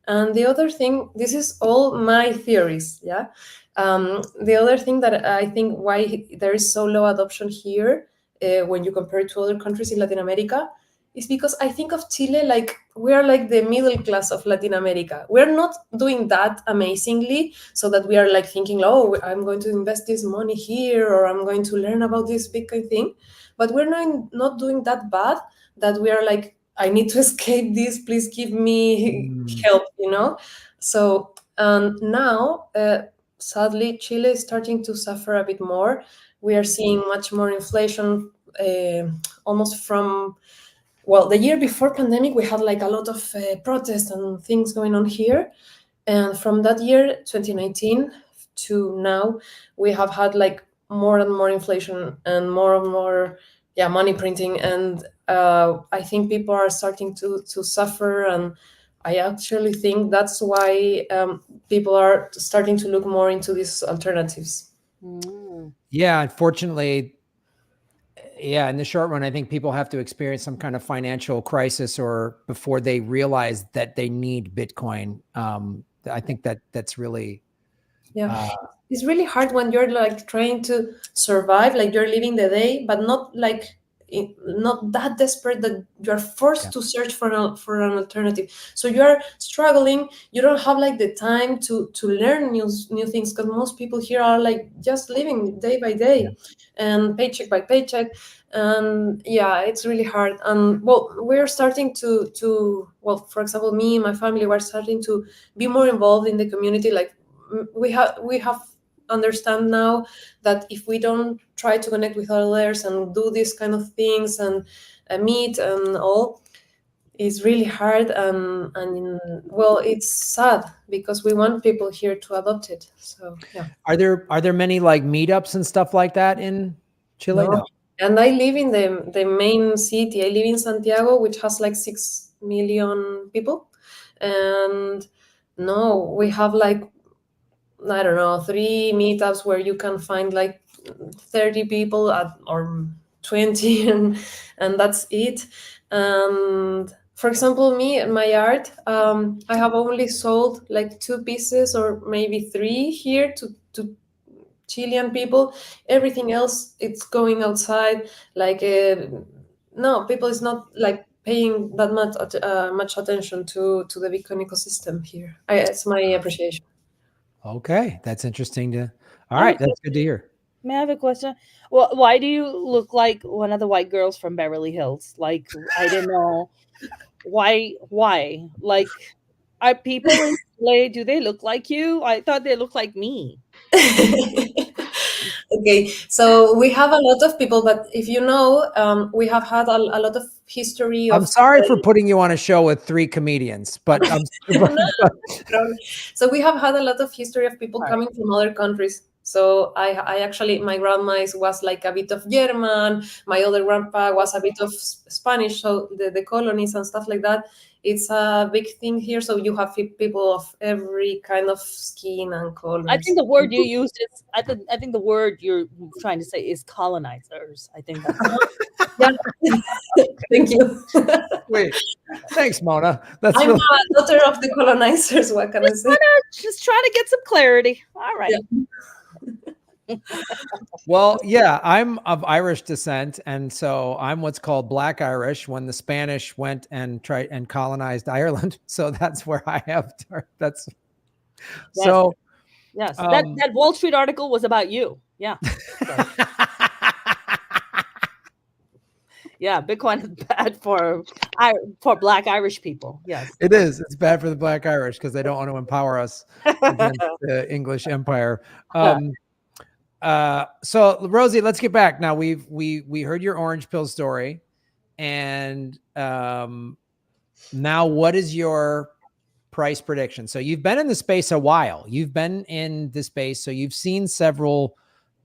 And the other thing, this is all my theories, yeah. The other thing that I think why there is so low adoption here, when you compare it to other countries in Latin America, is because I think of Chile like we are like the middle class of Latin America. We're not doing that amazingly, so that we are like thinking, oh, I'm going to invest this money here, or I'm going to learn about this Bitcoin thing. But we're not doing that bad that we are like, I need to escape this. Please give me help, So now, sadly, Chile is starting to suffer a bit more. We are seeing much more inflation, almost from the year before pandemic. We had like a lot of protests and things going on here, and from that year 2019 to now, we have had like more and more inflation and more money printing. And I think people are starting to suffer, and I actually think that's why people are starting to look more into these alternatives. Yeah, unfortunately, in the short run, I think people have to experience some kind of financial crisis or before they realize that they need Bitcoin. I think that's really it's really hard when you're like trying to survive, like you're living the day, but not like not that desperate that you're forced to search for an alternative. So you're struggling. You don't have like the time to learn new things, because most people here are like just living day by day and paycheck by paycheck. And it's really hard. And we're starting to for example, me and my family were starting to be more involved in the community. Like we have understand now that if we don't try to connect with others and do these kind of things and meet and all, it's really hard. It's sad because we want people here to adopt it. So Are there many like meetups and stuff like that in Chile? No. And I live in the main city. I live in Santiago, which has like 6 million people. And no, we have like, I don't know, 3 meetups where you can find like 30 people or 20, and that's it. And for example, me and my art, I have only sold like 2 pieces or maybe 3 here to Chilean people. Everything else, it's going outside, like no, people is not like paying that much attention to the Bitcoin ecosystem here. It's my appreciation. Okay, that's interesting to. All I have right, a that's good to hear. May I have a question? Well, why do you look like one of the white girls from Beverly Hills? Like, I don't know. Why? Why? Like, are people in Chile, do they look like you? I thought they looked like me. Okay, so we have a lot of people, but if you know, we have had a lot of history I'm of. sorry for putting you on a show with 3 comedians, but I'm. So we have had a lot of history of people Right. coming from other countries. So I actually, my grandma was like a bit of German. My other grandpa was a bit of Spanish. So the colonies and stuff like that, it's a big thing here. So you have people of every kind of skin and colors. I think the word you used is, I think the word you're trying to say is colonizers. I think that's. Yeah. Thank you. Wait, thanks, Mona. That's I'm really. a daughter of the colonizers. What can I say? Just trying to get some clarity. All right. Yeah. Well, yeah, I'm of Irish descent, and so I'm what's called Black Irish when the Spanish went and tried and colonized Ireland. So that's where I have. That's Yes. so. Yes. That Wall Street article was about you. Yeah. Yeah, Bitcoin is bad for Black Irish people. Yes, It is. It's bad for the Black Irish because they don't want to empower us against the English Empire. So Rosie, let's get back. Now we heard your orange pill story, and now what is your price prediction? So you've been in the space a while. You've been in the space, so you've seen several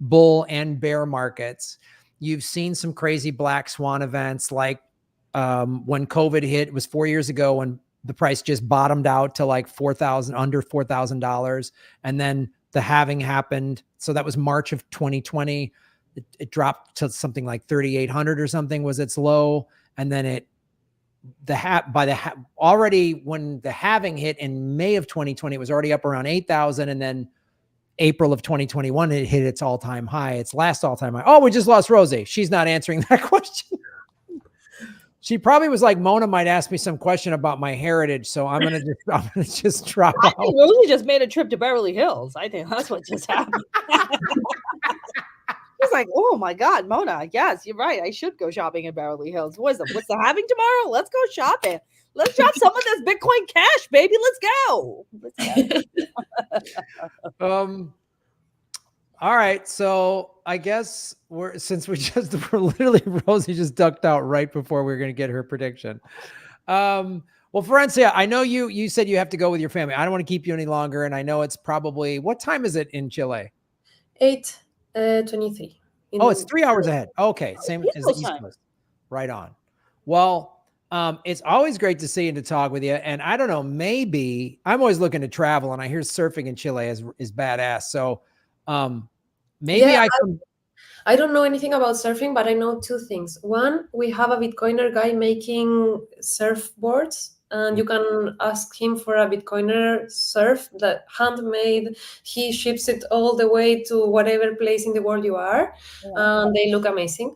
bull and bear markets. You've seen some crazy black swan events, like when COVID hit. It was 4 years ago when the price just bottomed out to like under $4,000, and then the halving happened. So that was March of 2020. It dropped to something like 3,800 or something was its low, and then already when the halving hit in May of 2020, it was already up around 8,000, and then April of 2021, it hit its all-time high, its last all-time high. Oh, we just lost Rosie. She's not answering that question. She probably was like, Mona might ask me some question about my heritage, so I'm gonna just drop out. I think Rosie just made a trip to Beverly Hills. I think that's what just happened. It's like, oh my God, Mona. Yes, you're right. I should go shopping in Beverly Hills. What's the halving tomorrow? Let's go shopping. Let's drop some of this Bitcoin cash, baby. Let's go. All right. So I guess we're literally Rosie just ducked out right before we were going to get her prediction. Well, Florencia, I know you said you have to go with your family. I don't want to keep you any longer. And I know it's probably, what time is it in Chile? 8:23. Oh, it's 3 hours ahead. Okay. Same as the East Coast. Right on. Well, it's always great to see and to talk with you. And I don't know, maybe I'm always looking to travel, and I hear surfing in Chile is badass. So maybe Yeah, I don't know anything about surfing, but I know two things. One, we have a Bitcoiner guy making surfboards, and you can ask him for a Bitcoiner surf that handmade. He ships it all the way to whatever place in the world you are, and they look amazing.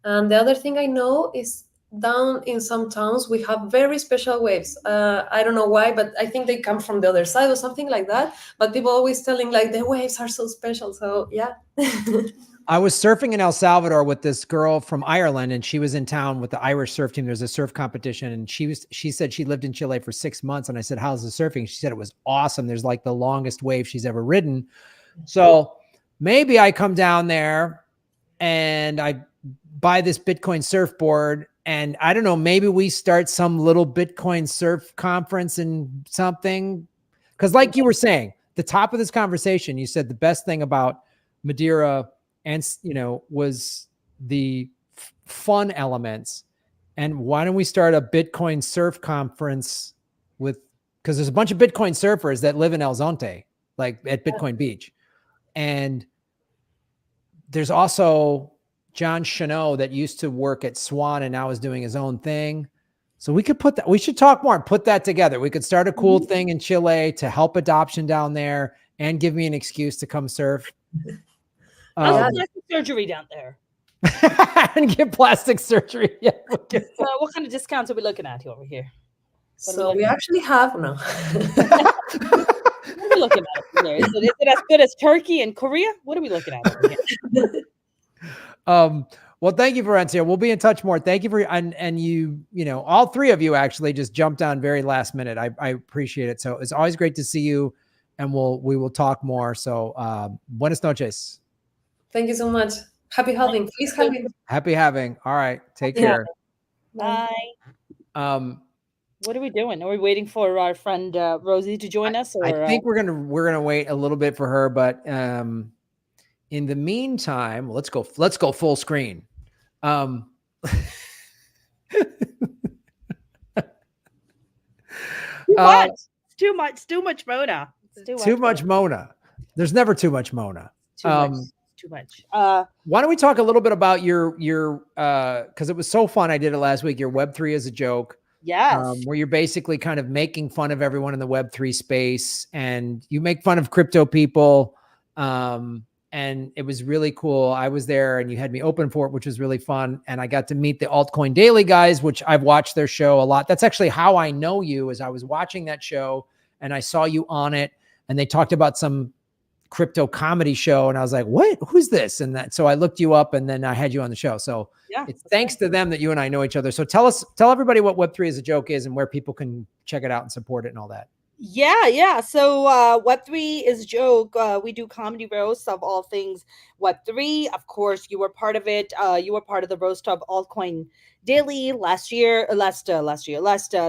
And the other thing I know is down in some towns we have very special waves. I don't know why, but I think they come from the other side or something like that. But people always telling like the waves are so special. So yeah. I was surfing in El Salvador with this girl from Ireland, and she was in town with the Irish surf team. There's a surf competition, and she said she lived in Chile for 6 months. And I said, how's the surfing? She said it was awesome. There's like the longest wave she's ever ridden. So maybe I come down there and I buy this Bitcoin surfboard, and I don't know, maybe we start some little Bitcoin surf conference and something. Because like you were saying, the top of this conversation, you said the best thing about Madeira and was the fun elements. And why don't we start a Bitcoin surf conference because there's a bunch of Bitcoin surfers that live in El Zonte, like at Bitcoin Beach. And there's also John Chanot that used to work at Swan and now is doing his own thing. So we should talk more and put that together. We could start a cool thing in Chile to help adoption down there and give me an excuse to come surf. How's the plastic surgery down there? and get plastic surgery. Yeah. Okay. So what kind of discounts are we looking at over here? What are we So we looking at? actually have now. What are we looking at over here? Is it as good as Turkey and Korea? What are we looking at over here? Well, thank you, Florencia. We'll be in touch more. Thank you for and you know, all three of you actually just jumped on very last minute. I appreciate it. So it's always great to see you, and we will talk more. So buenas noches. Thank you so much. Happy Halving. Please Halving. Happy having. All right. Take Happy care. Bye. What are we doing? Are we waiting for our friend Rosie to join us? Or I think we're gonna wait a little bit for her, but in the meantime, let's go full screen. Too much Mona. Too much Mona. There's never too much Mona. Too much. Why don't we talk a little bit about your because it was so fun. I did it last week. Your Web3 is a joke. Yes. Where you're basically kind of making fun of everyone in the Web3 space, and you make fun of crypto people. And it was really cool. I was there and you had me open for it, which was really fun. And I got to meet the Altcoin Daily guys, which I've watched their show a lot. That's actually how I know you, as I was watching that show and I saw you on it, and they talked about some crypto comedy show. And I was like, what, who's this? And so I looked you up and then I had you on the show. So yeah, it's thanks to them that you and I know each other. So tell everybody what Web3 is a joke is and where people can check it out and support it and all that. Yeah. So Web3 is a joke. We do comedy roasts of all things Web3. Of course, you were part of it. You were part of the roast of Altcoin Daily last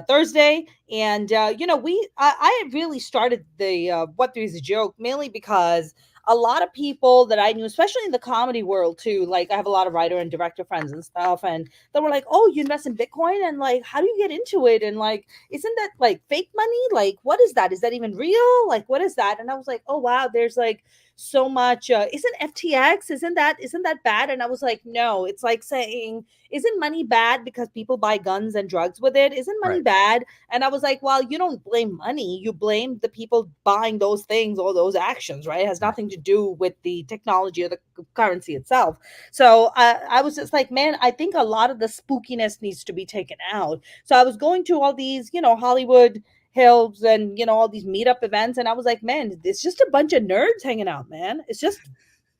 Thursday. And you know, I really started the Web3 is a joke mainly because a lot of people that I knew, especially in the comedy world too, like I have a lot of writer and director friends and stuff, and they were like, oh, you invest in Bitcoin, and like, how do you get into it? And like, isn't that like fake money? Like, what is that? Is that even real? Like, what is that? And I was like, oh wow, there's like so much. Isn't FTX, isn't that bad? And I was like, no, it's like saying, isn't money bad because people buy guns and drugs with it? Isn't money bad? And I was like, well, you don't blame money, you blame the people buying those things or those actions, right? It has nothing to do with the technology or the currency itself. So I was just like, man, I think a lot of the spookiness needs to be taken out. So I was going to all these, you know, Hollywood Hills and, you know, all these meetup events, and I was like, man, it's just a bunch of nerds hanging out, man. It's just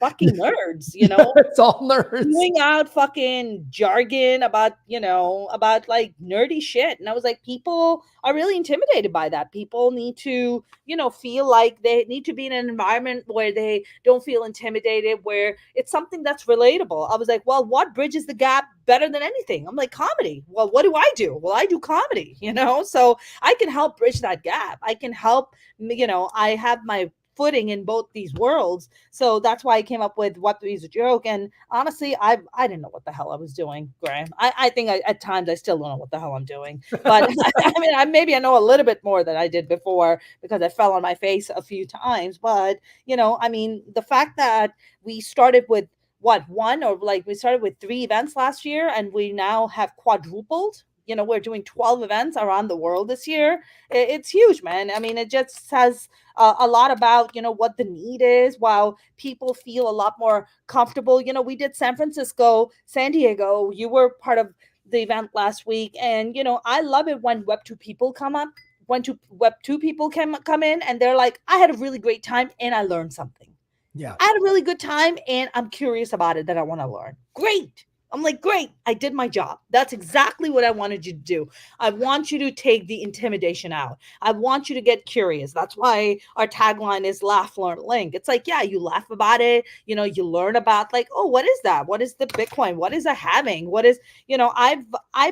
fucking nerds, you know. It's all nerds doing out fucking jargon about, you know, about like nerdy shit. And I was like, people are really intimidated by that. People need to, you know, feel like they need to be in an environment where they don't feel intimidated, where it's something that's relatable. I was like, well, what bridges the gap better than anything? I'm like, comedy. Well, what do I do? Well, I do comedy, you know, so I can help bridge that gap. I can help, you know, I have my footing in both these worlds. So that's why I came up with Web3 is a joke. And honestly, I didn't know what the hell I was doing, Graham. I think at times I still don't know what the hell I'm doing. But I mean, maybe I know a little bit more than I did before because I fell on my face a few times. But, you know, I mean, the fact that we started with we started with 3 events last year and we now have quadrupled. You know, we're doing 12 events around the world this year. It's huge, man. I mean, it just says a lot about, you know, what the need is, while people feel a lot more comfortable. You know, we did San Francisco, San Diego. You were part of the event last week. And, you know, I love it when Web2 people come up, Web2 people can come in and they're like, I had a really great time and I learned something. Yeah. I had a really good time and I'm curious about it that I want to learn. Great. I'm like, great, I did my job. That's exactly what I wanted you to do. I want you to take the intimidation out. I want you to get curious. That's why our tagline is laugh, learn, link. It's like, yeah, you laugh about it. You know, you learn about like, oh, what is that? What is the Bitcoin? What is a halving? What is, you know, I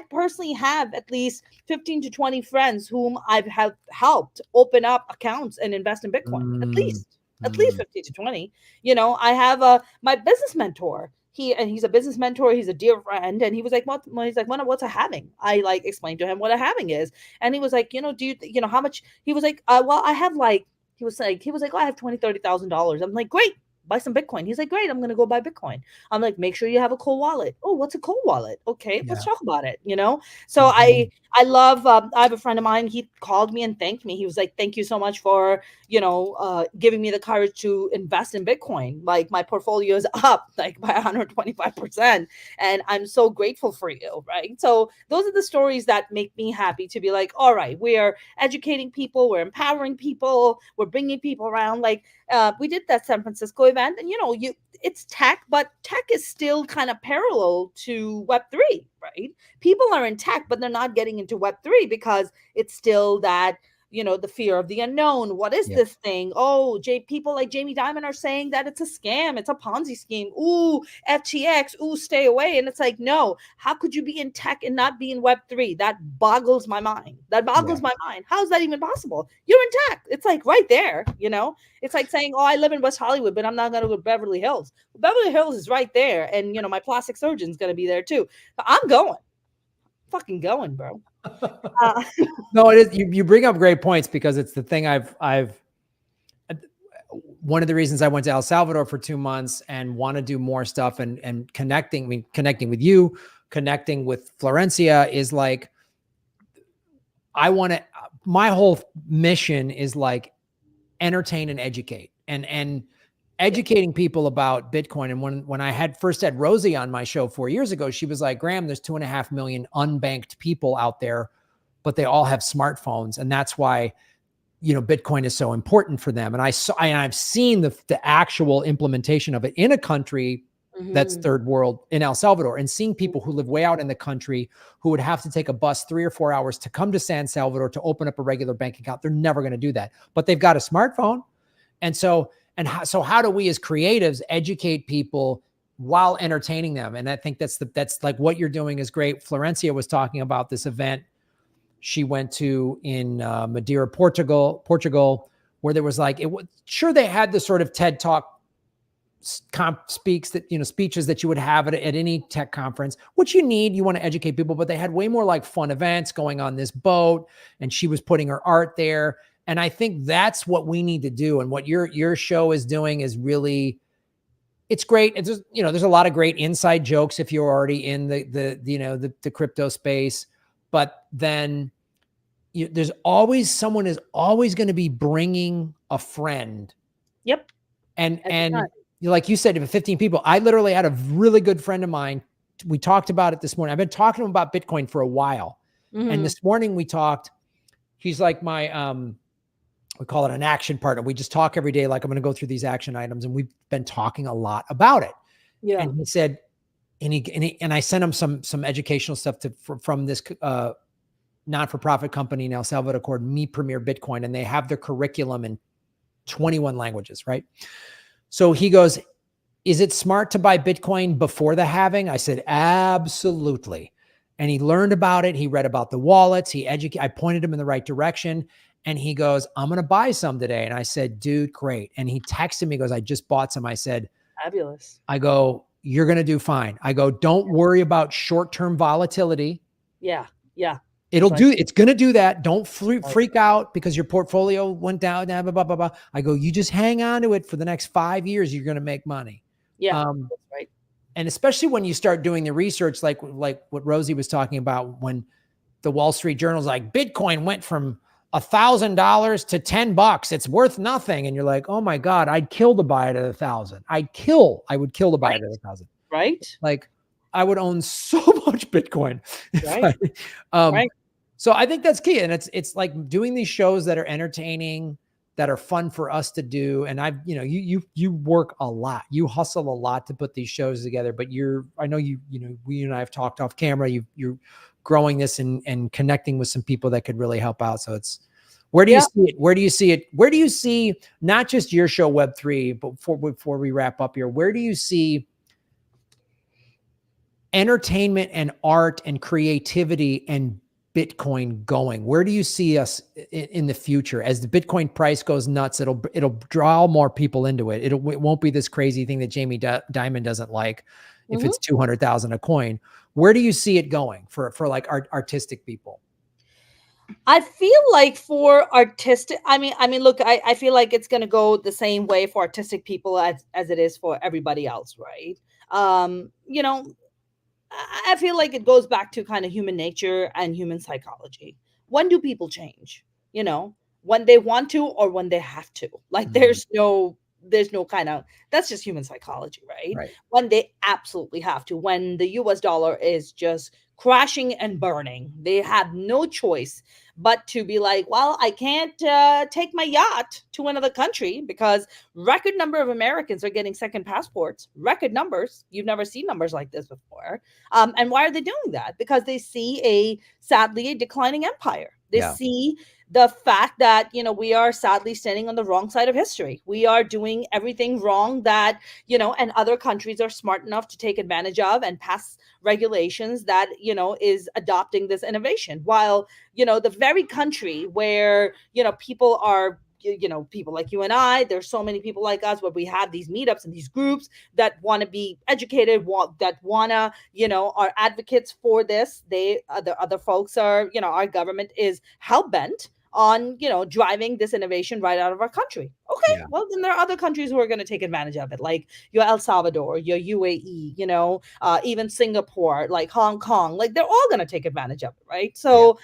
personally have at least 15 to 20 friends whom I've helped open up accounts and invest in Bitcoin. At least 15 to 20. You know, I have my business mentor. He's a business mentor. He's a dear friend. And he was like, what's a halving? I like explained to him what a halving is. And he was like, you know, how much? He was like, well, I have like, he was like, I have $20,000, $30,000. I'm like, great. buy some Bitcoin. He's like, great, I'm going to go buy Bitcoin. I'm like, make sure you have a cold wallet. Oh, what's a cold wallet? Okay, let's talk about it, you know? So I love, I have a friend of mine, he called me and thanked me. He was like, thank you so much for, you know, giving me the courage to invest in Bitcoin. Like my portfolio is up like by 125%. And I'm so grateful for you, right? So those are the stories that make me happy to be like, all right, we are educating people, we're empowering people, we're bringing people around. Like we did that San Francisco event, and you know, it's tech, but tech is still kind of parallel to Web3, right? People are in tech, but they're not getting into Web3 because it's still that, you know, the fear of the unknown. What is this thing? Oh, people like Jamie Dimon are saying that it's a scam. It's a Ponzi scheme. Ooh, FTX. Ooh, stay away. And it's like, no, how could you be in tech and not be in Web3? That boggles my mind. That boggles my mind. How is that even possible? You're in tech. It's like right there, you know? It's like saying, oh, I live in West Hollywood, but I'm not going to go to Beverly Hills. Beverly Hills is right there. And, you know, my plastic surgeon's going to be there too. I'm going. Fucking going, bro. No, it is. You bring up great points because it's the thing one of the reasons I went to El Salvador for 2 months and want to do more stuff and connecting with you, connecting with Florencia is like, my whole mission is like entertain and educate and educating people about Bitcoin. And when I first had Rosie on my show 4 years ago, she was like, Graham, there's 2.5 million unbanked people out there, but they all have smartphones. And that's why, you know, Bitcoin is so important for them. And I've seen the actual implementation of it in a country that's third world, in El Salvador, and seeing people who live way out in the country who would have to take a bus 3 or 4 hours to come to San Salvador to open up a regular bank account. They're never going to do that, but they've got a smartphone. And so how do we as creatives educate people while entertaining them? And I think that's like what you're doing is great. Florencia was talking about this event she went to in Madeira, Portugal, where there was like, sure, they had the sort of TED Talk speeches that you would have at any tech conference, which you want to educate people, but they had way more like fun events going on this boat, and she was putting her art there. And I think that's what we need to do. And what your show is doing is really, it's great. It's just, you know, there's a lot of great inside jokes if you're already in the crypto space, but then there's always someone is always going to be bringing a friend. Yep. And like you said, if 15 people, I literally had a really good friend of mine. We talked about it this morning. I've been talking to him about Bitcoin for a while. And this morning we talked, he's like my, we call it an action partner. We just talk every day. Like, I'm going to go through these action items, and we've been talking a lot about it. Yeah. And he said, and I sent him some educational stuff from this, not-for-profit company in El Salvador called Me Premier Bitcoin. And they have their curriculum in 21 languages, right? So he goes, is it smart to buy Bitcoin before the halving? I said, absolutely. And he learned about it. He read about the wallets. I pointed him in the right direction. And he goes, I'm going to buy some today. And I said, dude, great. And he texted me, he goes, I just bought some. I said, fabulous. I go, you're going to do fine. I go, don't worry about short-term volatility. Yeah. Yeah. It's going to do that. Don't freak out because your portfolio went down, blah, blah, blah, blah. I go, you just hang on to it for the next 5 years. You're going to make money. Yeah. That's right. And especially when you start doing the research, like what Rosie was talking about, when the Wall Street Journal's like, Bitcoin went from $1,000 to $10. It's worth nothing. And you're like, oh my God, I'd kill to buy it at 1,000. I would kill to buy it at 1,000. Right. Like I would own so much Bitcoin. Right. Right. So I think that's key. And it's like doing these shows that are entertaining, that are fun for us to do. And you work a lot, you hustle a lot to put these shows together, but I know we and I have talked off camera, you're growing this and connecting with some people that could really help out. So where do you see it? Where do you see it? Where do you see not just your show Web3, but before we wrap up here, where do you see entertainment and art and creativity and Bitcoin going? Where do you see us in the future as the Bitcoin price goes nuts? It'll draw more people into it. It won't be this crazy thing that Jamie Dimon doesn't like if it's 200,000 a coin. Where do you see it going for like artistic people? I feel like for artistic, look, I feel like it's gonna go the same way for artistic people as it is for everybody else, right? You know, I feel like it goes back to kind of human nature and human psychology. When do people change? You know, when they want to or when they have to. Like Mhm. there's no kind of, that's just human psychology, right? Right. When they absolutely have to. When the US dollar is just crashing and burning, they have no choice but to be like, well, I can't take my yacht to another country because record number of Americans are getting second passports. Record numbers. You've never seen numbers like this before. And why are they doing that? Because they see sadly, a declining empire. They Yeah. see the fact that, we are sadly standing on the wrong side of history. We are doing everything wrong that, and other countries are smart enough to take advantage of and pass regulations that, is adopting this innovation. While, the very country where, people are, people like you and I, there's so many people like us where we have these meetups and these groups that want to be educated, that want to, are advocates for this. Other folks are, our government is hell bent on, driving this innovation right out of our country. Okay, Yeah. well, then there are other countries who are going to take advantage of it, like your El Salvador, your UAE, even Singapore, like Hong Kong, like they're all going to take advantage of it, right? So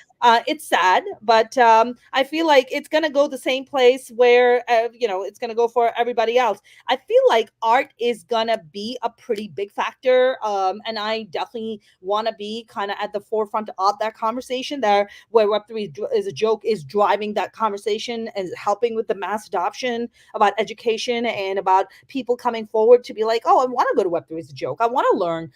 it's sad, but I feel like it's going to go the same place where, it's going to go for everybody else. I feel like art is going to be a pretty big factor. And I definitely want to be kind of at the forefront of that conversation there, where Web3 is a joke, is driving that conversation and helping with the mass adoption about education and about people coming forward to be like, oh, I want to go to Web3 as a joke. I want to learn,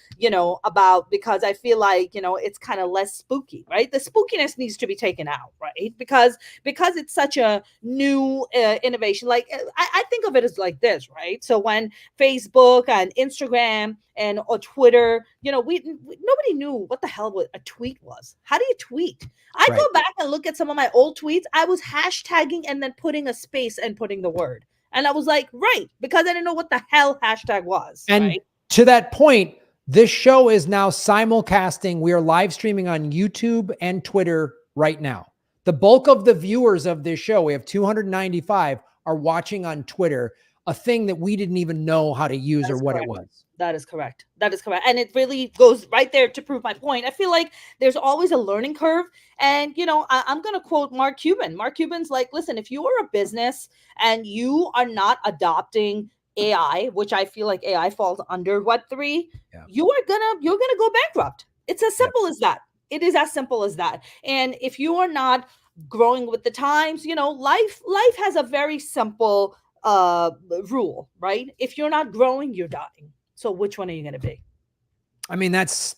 about, because I feel like, it's kind of less spooky, right? The spookiness needs to be taken out, right? Because it's such a new innovation. Like I think of it as like this, right? So when Facebook and Instagram and or Twitter, nobody knew what the hell a tweet was. How do you tweet? I Right. go back and look at some of my old tweets. I was hashtagging and then putting a space and putting the word. And I was like, right, because I didn't know what the hell hashtag was. And right? to that point, this show is now simulcasting. We are live streaming on YouTube and Twitter right now. The bulk of the viewers of this show, we have 295, are watching on Twitter, a thing that we didn't even know how to use That or is what correct. it was. That is correct. That is correct. And it really goes right there to prove my point. I feel like there's always a learning curve. And, I'm going to quote Mark Cuban. Mark Cuban's like, listen, if you are a business and you are not adopting AI, which I feel like AI falls under Web3, Yeah. you're gonna go bankrupt. It's as simple as that. It is as simple as that. And if you are not growing with the times, life has a very simple rule, right? If you're not growing, you're dying. So which one are you going to be? I mean, that's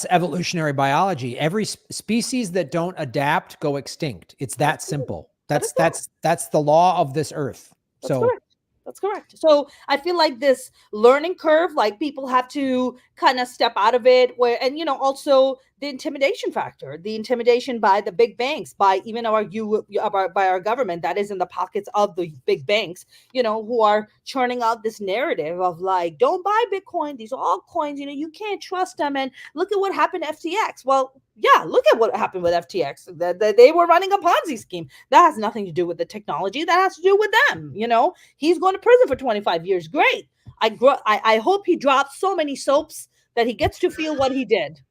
evolutionary biology. Every species that don't adapt go extinct. It's that simple. That's the law of this earth. That's correct. That's correct. So I feel like this learning curve, like people have to kind of step out of it and also the intimidation factor, the intimidation by the big banks, by even by our government that is in the pockets of the big banks, who are churning out this narrative of like, don't buy Bitcoin. These are all coins, you can't trust them. And look at what happened to FTX. Well, yeah, look at what happened with FTX. They were running a Ponzi scheme. That has nothing to do with the technology. That has to do with them. He's going to prison for 25 years. Great. I hope he drops so many soaps that he gets to feel what he did.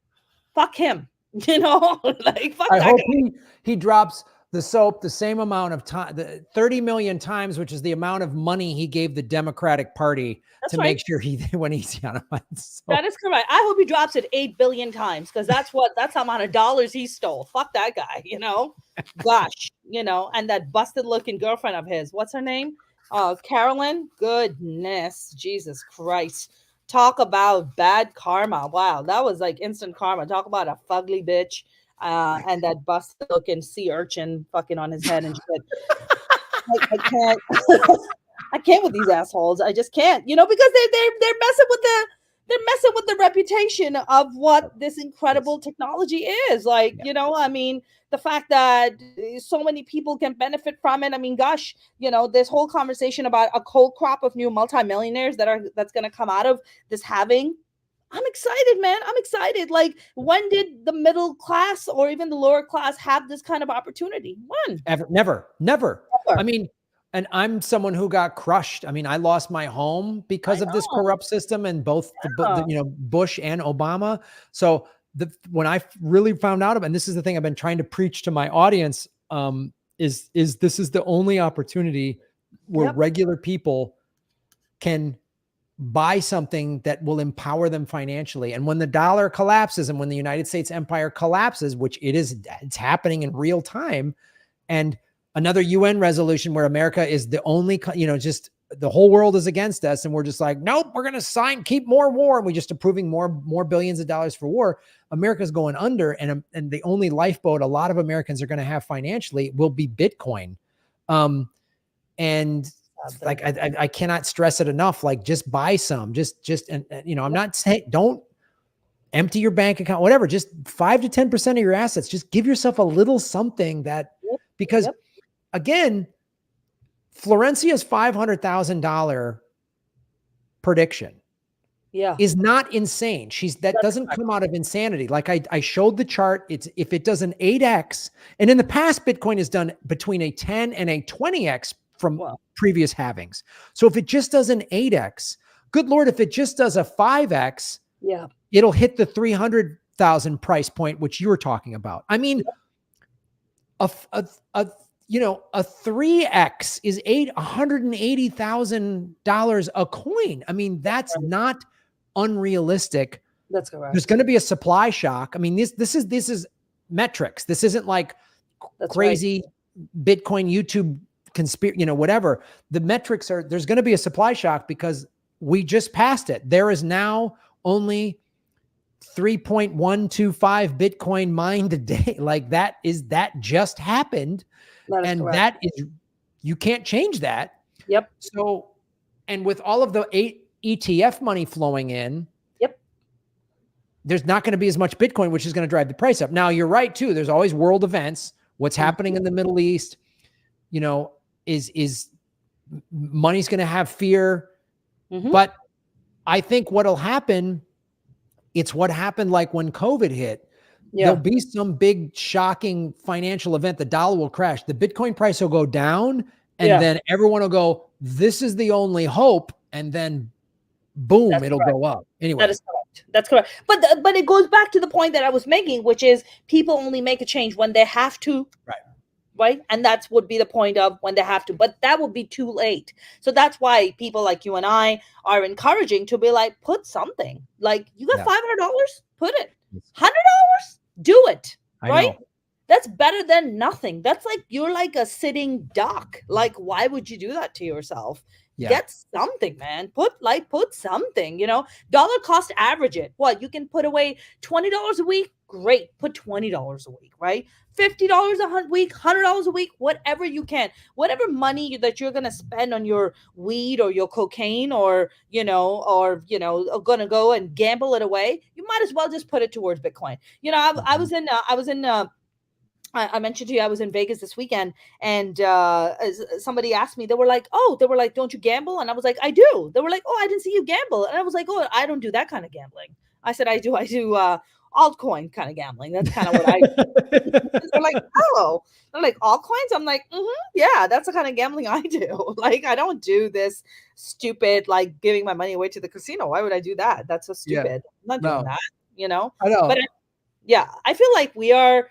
Fuck him. Like fuck I that hope guy. he drops the soap the same amount of time, 30 million times, which is the amount of money he gave the Democratic Party That's to right. make sure when he's on so. That is correct. I hope he drops it 8 billion times because that's the amount of dollars he stole. Fuck that guy, Gosh, and that busted looking girlfriend of his. What's her name? Carolyn. Goodness, Jesus Christ. Talk about bad karma. Wow, that was like instant karma. Talk about a fugly bitch. And that busted looking sea urchin fucking on his head and shit. I can't. I can't with these assholes. I just can't, because they're messing with the reputation of what this incredible technology is. Like, the fact that so many people can benefit from it. I mean, gosh, this whole conversation about a cold crop of new multimillionaires that's going to come out of this halving. I'm excited, man. I'm excited. Like, when did the middle class or even the lower class have this kind of opportunity? When? Ever, never. Never. I mean, and I'm someone who got crushed. I mean, I lost my home because I of this know. corrupt system and both Yeah. Bush and Obama. So when I really found out about, and this is the thing I've been trying to preach to my audience, is this is the only opportunity where Yep. regular people can buy something that will empower them financially. And when the dollar collapses and when the United States empire collapses, which it's happening in real time, and another UN resolution where America is the only, just the whole world is against us. And we're just like, nope, we're going to keep more war. And we're just approving more billions of dollars for war. America's going under. And the only lifeboat a lot of Americans are going to have financially will be Bitcoin. And like, I cannot stress it enough. Like, just buy some, and I'm not saying don't empty your bank account, whatever, just 5 to 10% of your assets. Just give yourself a little something because again, Florencia's $500,000 prediction is not insane. That doesn't come out of insanity. Like I showed the chart. If it does an 8x, and in the past, Bitcoin has done between a 10 and a 20x from previous halvings. So if it just does an 8x, good Lord, if it just does a 5x, it'll hit the 300,000 price point, which you were talking about. I mean, a 3x is $180,000 a coin. I mean, that's not unrealistic. That's correct. There's going to be a supply shock. I mean, this is metrics. This isn't like crazy Bitcoin YouTube conspiracy, whatever. The metrics there's going to be a supply shock because we just passed it. There is now only 3.125 Bitcoin mined a day. Like that just happened. And correct. That is, you can't change that. Yep. So, and with all of the ETF money flowing in, there's not going to be as much Bitcoin, which is going to drive the price up. Now you're right too. There's always world events. What's happening in the Middle East, is money's going to have fear. But I think what'll happen, it's what happened like when COVID hit. There'll be some big shocking financial event. The dollar will crash. The Bitcoin price will go down. And then everyone will go, this is the only hope. And then boom, it'll go up. Anyway. That is correct. That's correct. But it goes back to the point that I was making, which is people only make a change when they have to. Right. And that would be the point of when they have to, but that would be too late. So that's why people like you and I are encouraging to be like, put something. Like, you got $500, put it. $100, do it. Right. That's better than nothing. That's like, you're like a sitting duck. Like, why would you do that to yourself? Get something, man. Put something, dollar cost average it. What, you can put away $20 a week? Great. Put $20 a week, right? $50 a week, $100 a week, whatever you can, whatever money that you're going to spend on your weed or your cocaine or are going to go and gamble it away. You might as well just put it towards Bitcoin. I mentioned to you, I was in Vegas this weekend, and somebody asked me, they were like, don't you gamble? And I was like, I do. They were like, oh, I didn't see you gamble. And I was like, oh, I don't do that kind of gambling. I said, I do altcoin kind of gambling. That's kind of what I do. They're like, oh, they're like, altcoins? I'm like, yeah, that's the kind of gambling I do. Like, I don't do this stupid, like, giving my money away to the casino. Why would I do that? That's so stupid. I'm not doing that, I know. But I feel like we are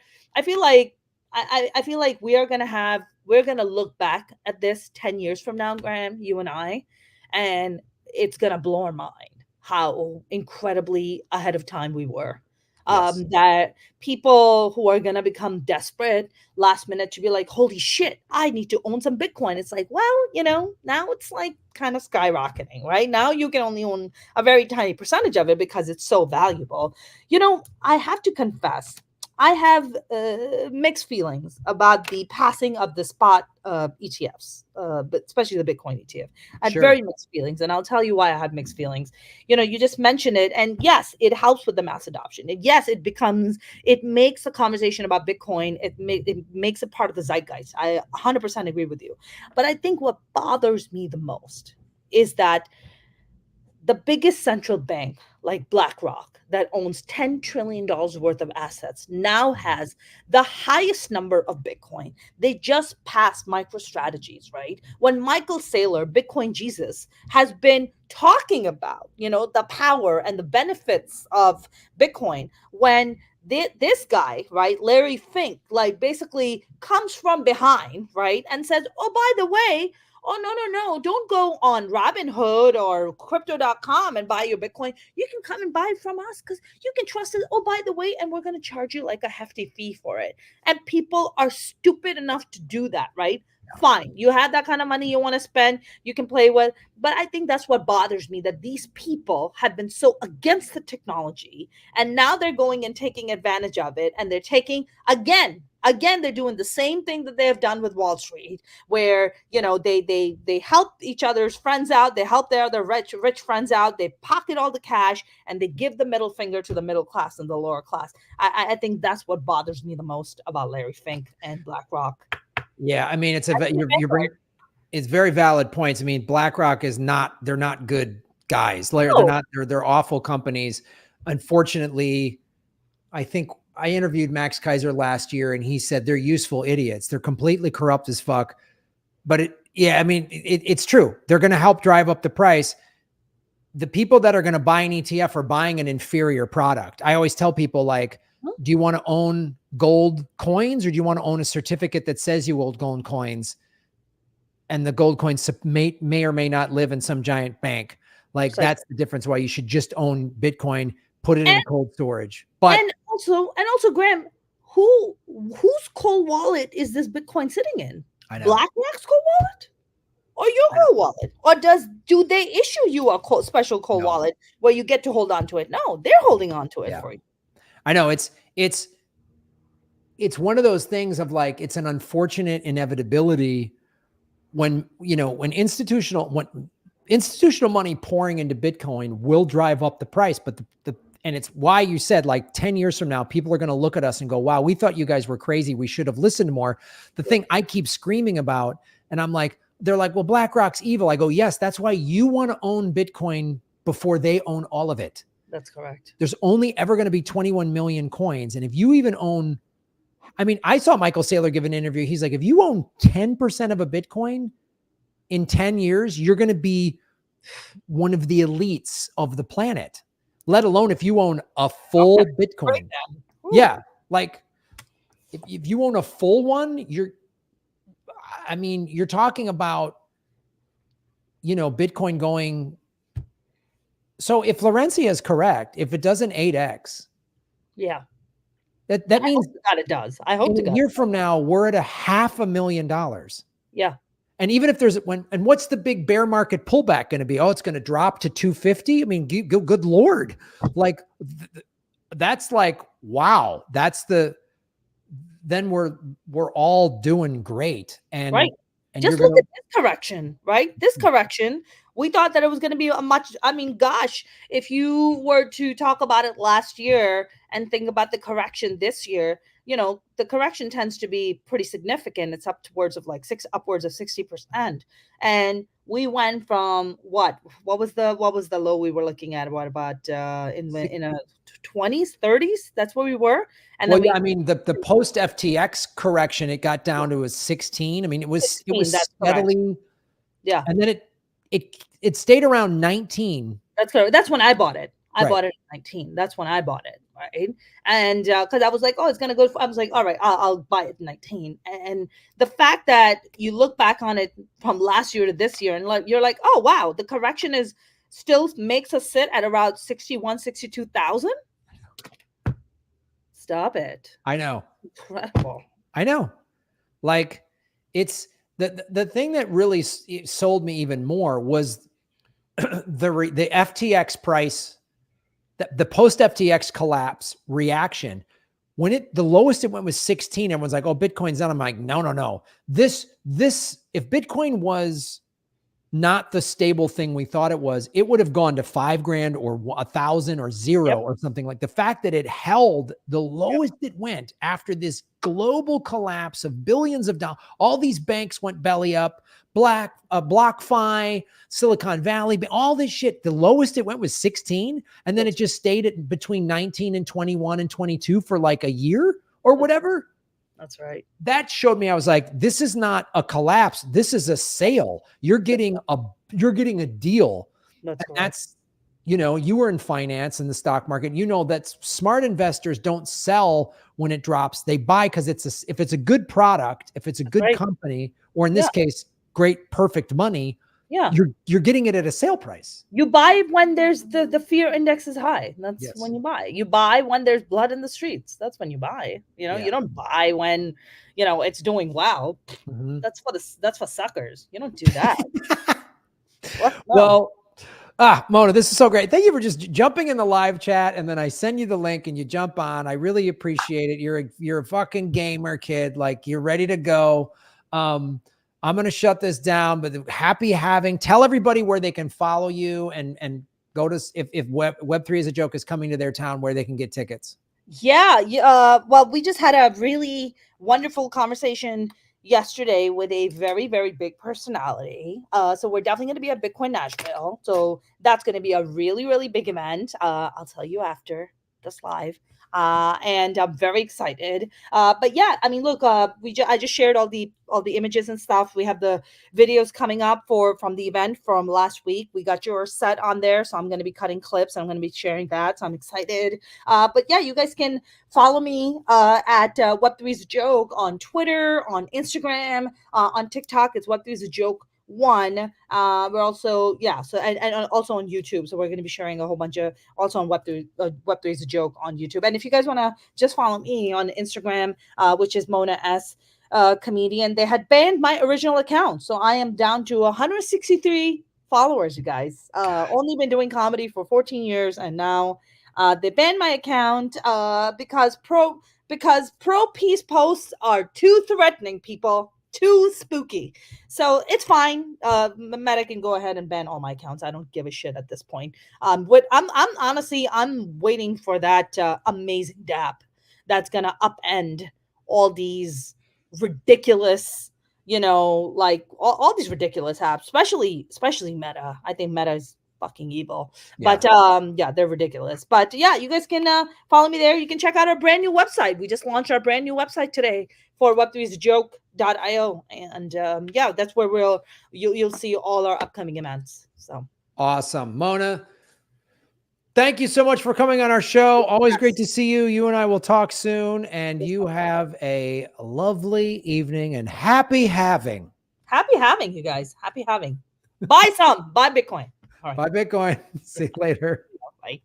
we're going to look back at this 10 years from now, Graham, you and I, and it's going to blow our mind how incredibly ahead of time we were. That people who are going to become desperate last minute to be like, holy shit, I need to own some Bitcoin. It's like, well, now it's like kind of skyrocketing, right? Now you can only own a very tiny percentage of it because it's so valuable. I have to confess, I have mixed feelings about the passing of the spot ETFs, but especially the Bitcoin ETF. I have very mixed feelings, and I'll tell you why I have mixed feelings. You just mentioned it, and yes, it helps with the mass adoption. And yes, it makes a conversation about Bitcoin. It makes it part of the zeitgeist. I 100% agree with you. But I think what bothers me the most is that the biggest central bank like BlackRock that owns $10 trillion worth of assets now has the highest number of Bitcoin. They just passed MicroStrategies, right? When Michael Saylor, Bitcoin Jesus, has been talking about, the power and the benefits of Bitcoin, when this guy, right, Larry Fink, like basically comes from behind, right, and says, oh, by the way, oh, no, don't go on Robinhood or crypto.com and buy your Bitcoin. You can come and buy it from us because you can trust it. Oh, by the way, and we're going to charge you like a hefty fee for it. And people are stupid enough to do that, right? Fine. You have that kind of money you want to spend, you can play with. But I think that's what bothers me, that these people have been so against the technology, and now they're going and taking advantage of it. And they're taking, again, they're doing the same thing that they have done with Wall Street, where, they help each other's friends out. They help their other rich friends out. They pocket all the cash, and they give the middle finger to the middle class and the lower class. I think that's what bothers me the most about Larry Fink and BlackRock. Yeah, I mean, it's very valid points. I mean, BlackRock they're not good guys. They're awful companies. Unfortunately, I think I interviewed Max Kaiser last year, and he said they're useful idiots. They're completely corrupt as fuck. But it's true. They're going to help drive up the price. The people that are going to buy an ETF are buying an inferior product. I always tell people, like, do you want to own gold coins, or do you want to own a certificate that says you hold gold coins, and the gold coins may or may not live in some giant bank? Like, that's the difference why you should just own Bitcoin, put it in cold storage. But and also, Graham, whose cold wallet is this Bitcoin sitting in? I know. BlackRock's cold wallet or your cold wallet? Or do they issue you a special cold wallet where you get to hold on to it? No, they're holding on to it for you. I know it's one of those things of, like, it's an unfortunate inevitability when institutional money pouring into Bitcoin will drive up the price. But and it's why you said, like, 10 years from now, people are going to look at us and go, wow, we thought you guys were crazy. We should have listened more. The thing I keep screaming about, and I'm like, they're like, well, BlackRock's evil. I go, yes, that's why you want to own Bitcoin before they own all of it. That's correct. There's only ever going to be 21 million coins. And if you even own, I mean, I saw Michael Saylor give an interview. He's like, if you own 10% of a Bitcoin in 10 years, you're going to be one of the elites of the planet, let alone if you own a full Bitcoin. Yeah. Like, if you own a full one, you're talking about, Bitcoin going. So if Florencia is correct, if it doesn't 8x, yeah, that means that it does. I hope a year from now, we're at $500,000. Yeah. And even if and what's the big bear market pullback going to be? Oh, it's going to drop to 250. I mean, good Lord. Like, that's like, wow, then we're all doing great. And right. And just look at this correction, right? This correction, we thought that it was going to be if you were to talk about it last year and think about the correction this year, the correction tends to be pretty significant. It's upwards of 60%. And we went from what was the low we were looking at? What about in a 20s, 30s? That's where we were. And then the post FTX correction, it got down to a 16. I mean, it was steadily, correct. Yeah. And then it stayed around 19. That's correct. That's when I bought it. I bought it at 19. That's when I bought it. Right. And because I was like, oh, it's going to go. I was like, all right, I'll buy it at 19. And the fact that you look back on it from last year to this year, and you're like, oh, wow, the correction still makes us sit at around 61, 62,000. Stop it. I know. Incredible. I know. Like, it's the thing that really sold me even more was the FTX price, the post FTX collapse reaction. When the lowest it went was 16, everyone's like, oh, Bitcoin's down. I'm like, no. This, if Bitcoin was not the stable thing we thought it was, it would have gone to $5,000 or 1,000 or zero or something. Like, the fact that it held the lowest it went after this global collapse of billions of dollars. All these banks went belly up. BlockFi, Silicon Valley, all this shit. The lowest it went was 16, and then it just stayed at between 19 and 21 and 22 for like a year or whatever. That's right. That showed me, I was like, this is not a collapse. This is a sale. You're getting a deal. That's, you were in finance in the stock market. That smart investors don't sell when it drops. They buy because if it's a good product, if it's a good company, or in this case, great, perfect money, you're getting it at a sale price. You buy when there's the fear index is high. That's when you buy. You buy when there's blood in the streets. That's when you buy. You don't buy when it's doing well. Mm-hmm. That's for suckers. You don't do that. Well, Mona, this is so great. Thank you for just jumping in the live chat, and then I send you the link and you jump on. I really appreciate it. You're a fucking gamer, kid. Like, you're ready to go. I'm going to shut this down, but tell everybody where they can follow you and go to, if Web3 is a joke is coming to their town, where they can get tickets. Well, we just had a really wonderful conversation yesterday with a very, very big personality. So we're definitely going to be at Bitcoin Nashville. So that's going to be a really, really big event. I'll tell you after this live. And I'm very excited. But yeah, I mean, look, I just shared all the images and stuff. We have the videos coming up from the event from last week. We got your set on there, so I'm going to be cutting clips. I'm going to be sharing that, so I'm excited. But yeah, you guys can follow me at Web3's a Joke on Twitter, on Instagram, on TikTok. It's Web3's a Joke 1. We're also and also on YouTube, so we're going to be sharing a whole bunch of also on Web3 is a Joke on YouTube. And if you guys want to just follow me on Instagram, which is Mona S Comedian, they had banned my original account, so I am down to 163 followers, you guys. Only been doing comedy for 14 years, and now they banned my account because pro peace posts are too threatening, people. Too spooky. So it's fine. Meta can go ahead and ban all my accounts. I don't give a shit at this point. I'm honestly waiting for that amazing dApp that's gonna upend all these ridiculous, like all these ridiculous apps, especially Meta. I think Meta is fucking evil. But they're ridiculous. But yeah, you guys can follow me there. You can check out our brand new website. We just launched our brand new website today for Web3'sjoke.io, and that's where you'll see all our upcoming events. So awesome. Mona, thank you so much for coming on our show. Always great to see you. You and I will talk soon, and you have a lovely evening, and happy having, you guys. Happy having. Buy Bitcoin. All right. Buy Bitcoin. See you later. Bye.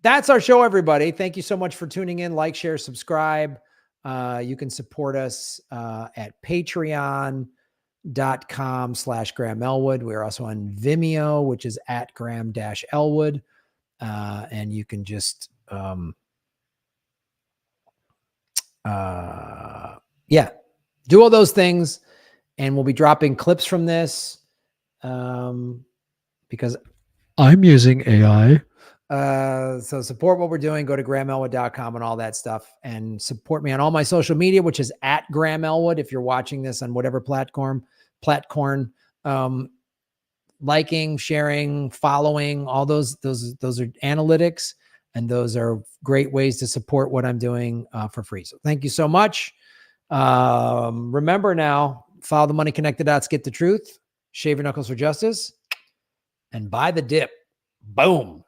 That's our show, everybody. Thank you so much for tuning in. Like, share, subscribe. You can support us at patreon.com/Graham Elwood. We're also on Vimeo, which is at Graham-Elwood. And you can just, do all those things. And we'll be dropping clips from this because I'm using AI. So support what we're doing. Go to GrahamElwood.com and all that stuff, and support me on all my social media, which is at Graham Elwood. If you're watching this on whatever platform, liking, sharing, following, all those are analytics, and those are great ways to support what I'm doing for free. So thank you so much. Remember now, follow the money connected dots, get the truth, shave your knuckles for justice, and buy the dip. Boom.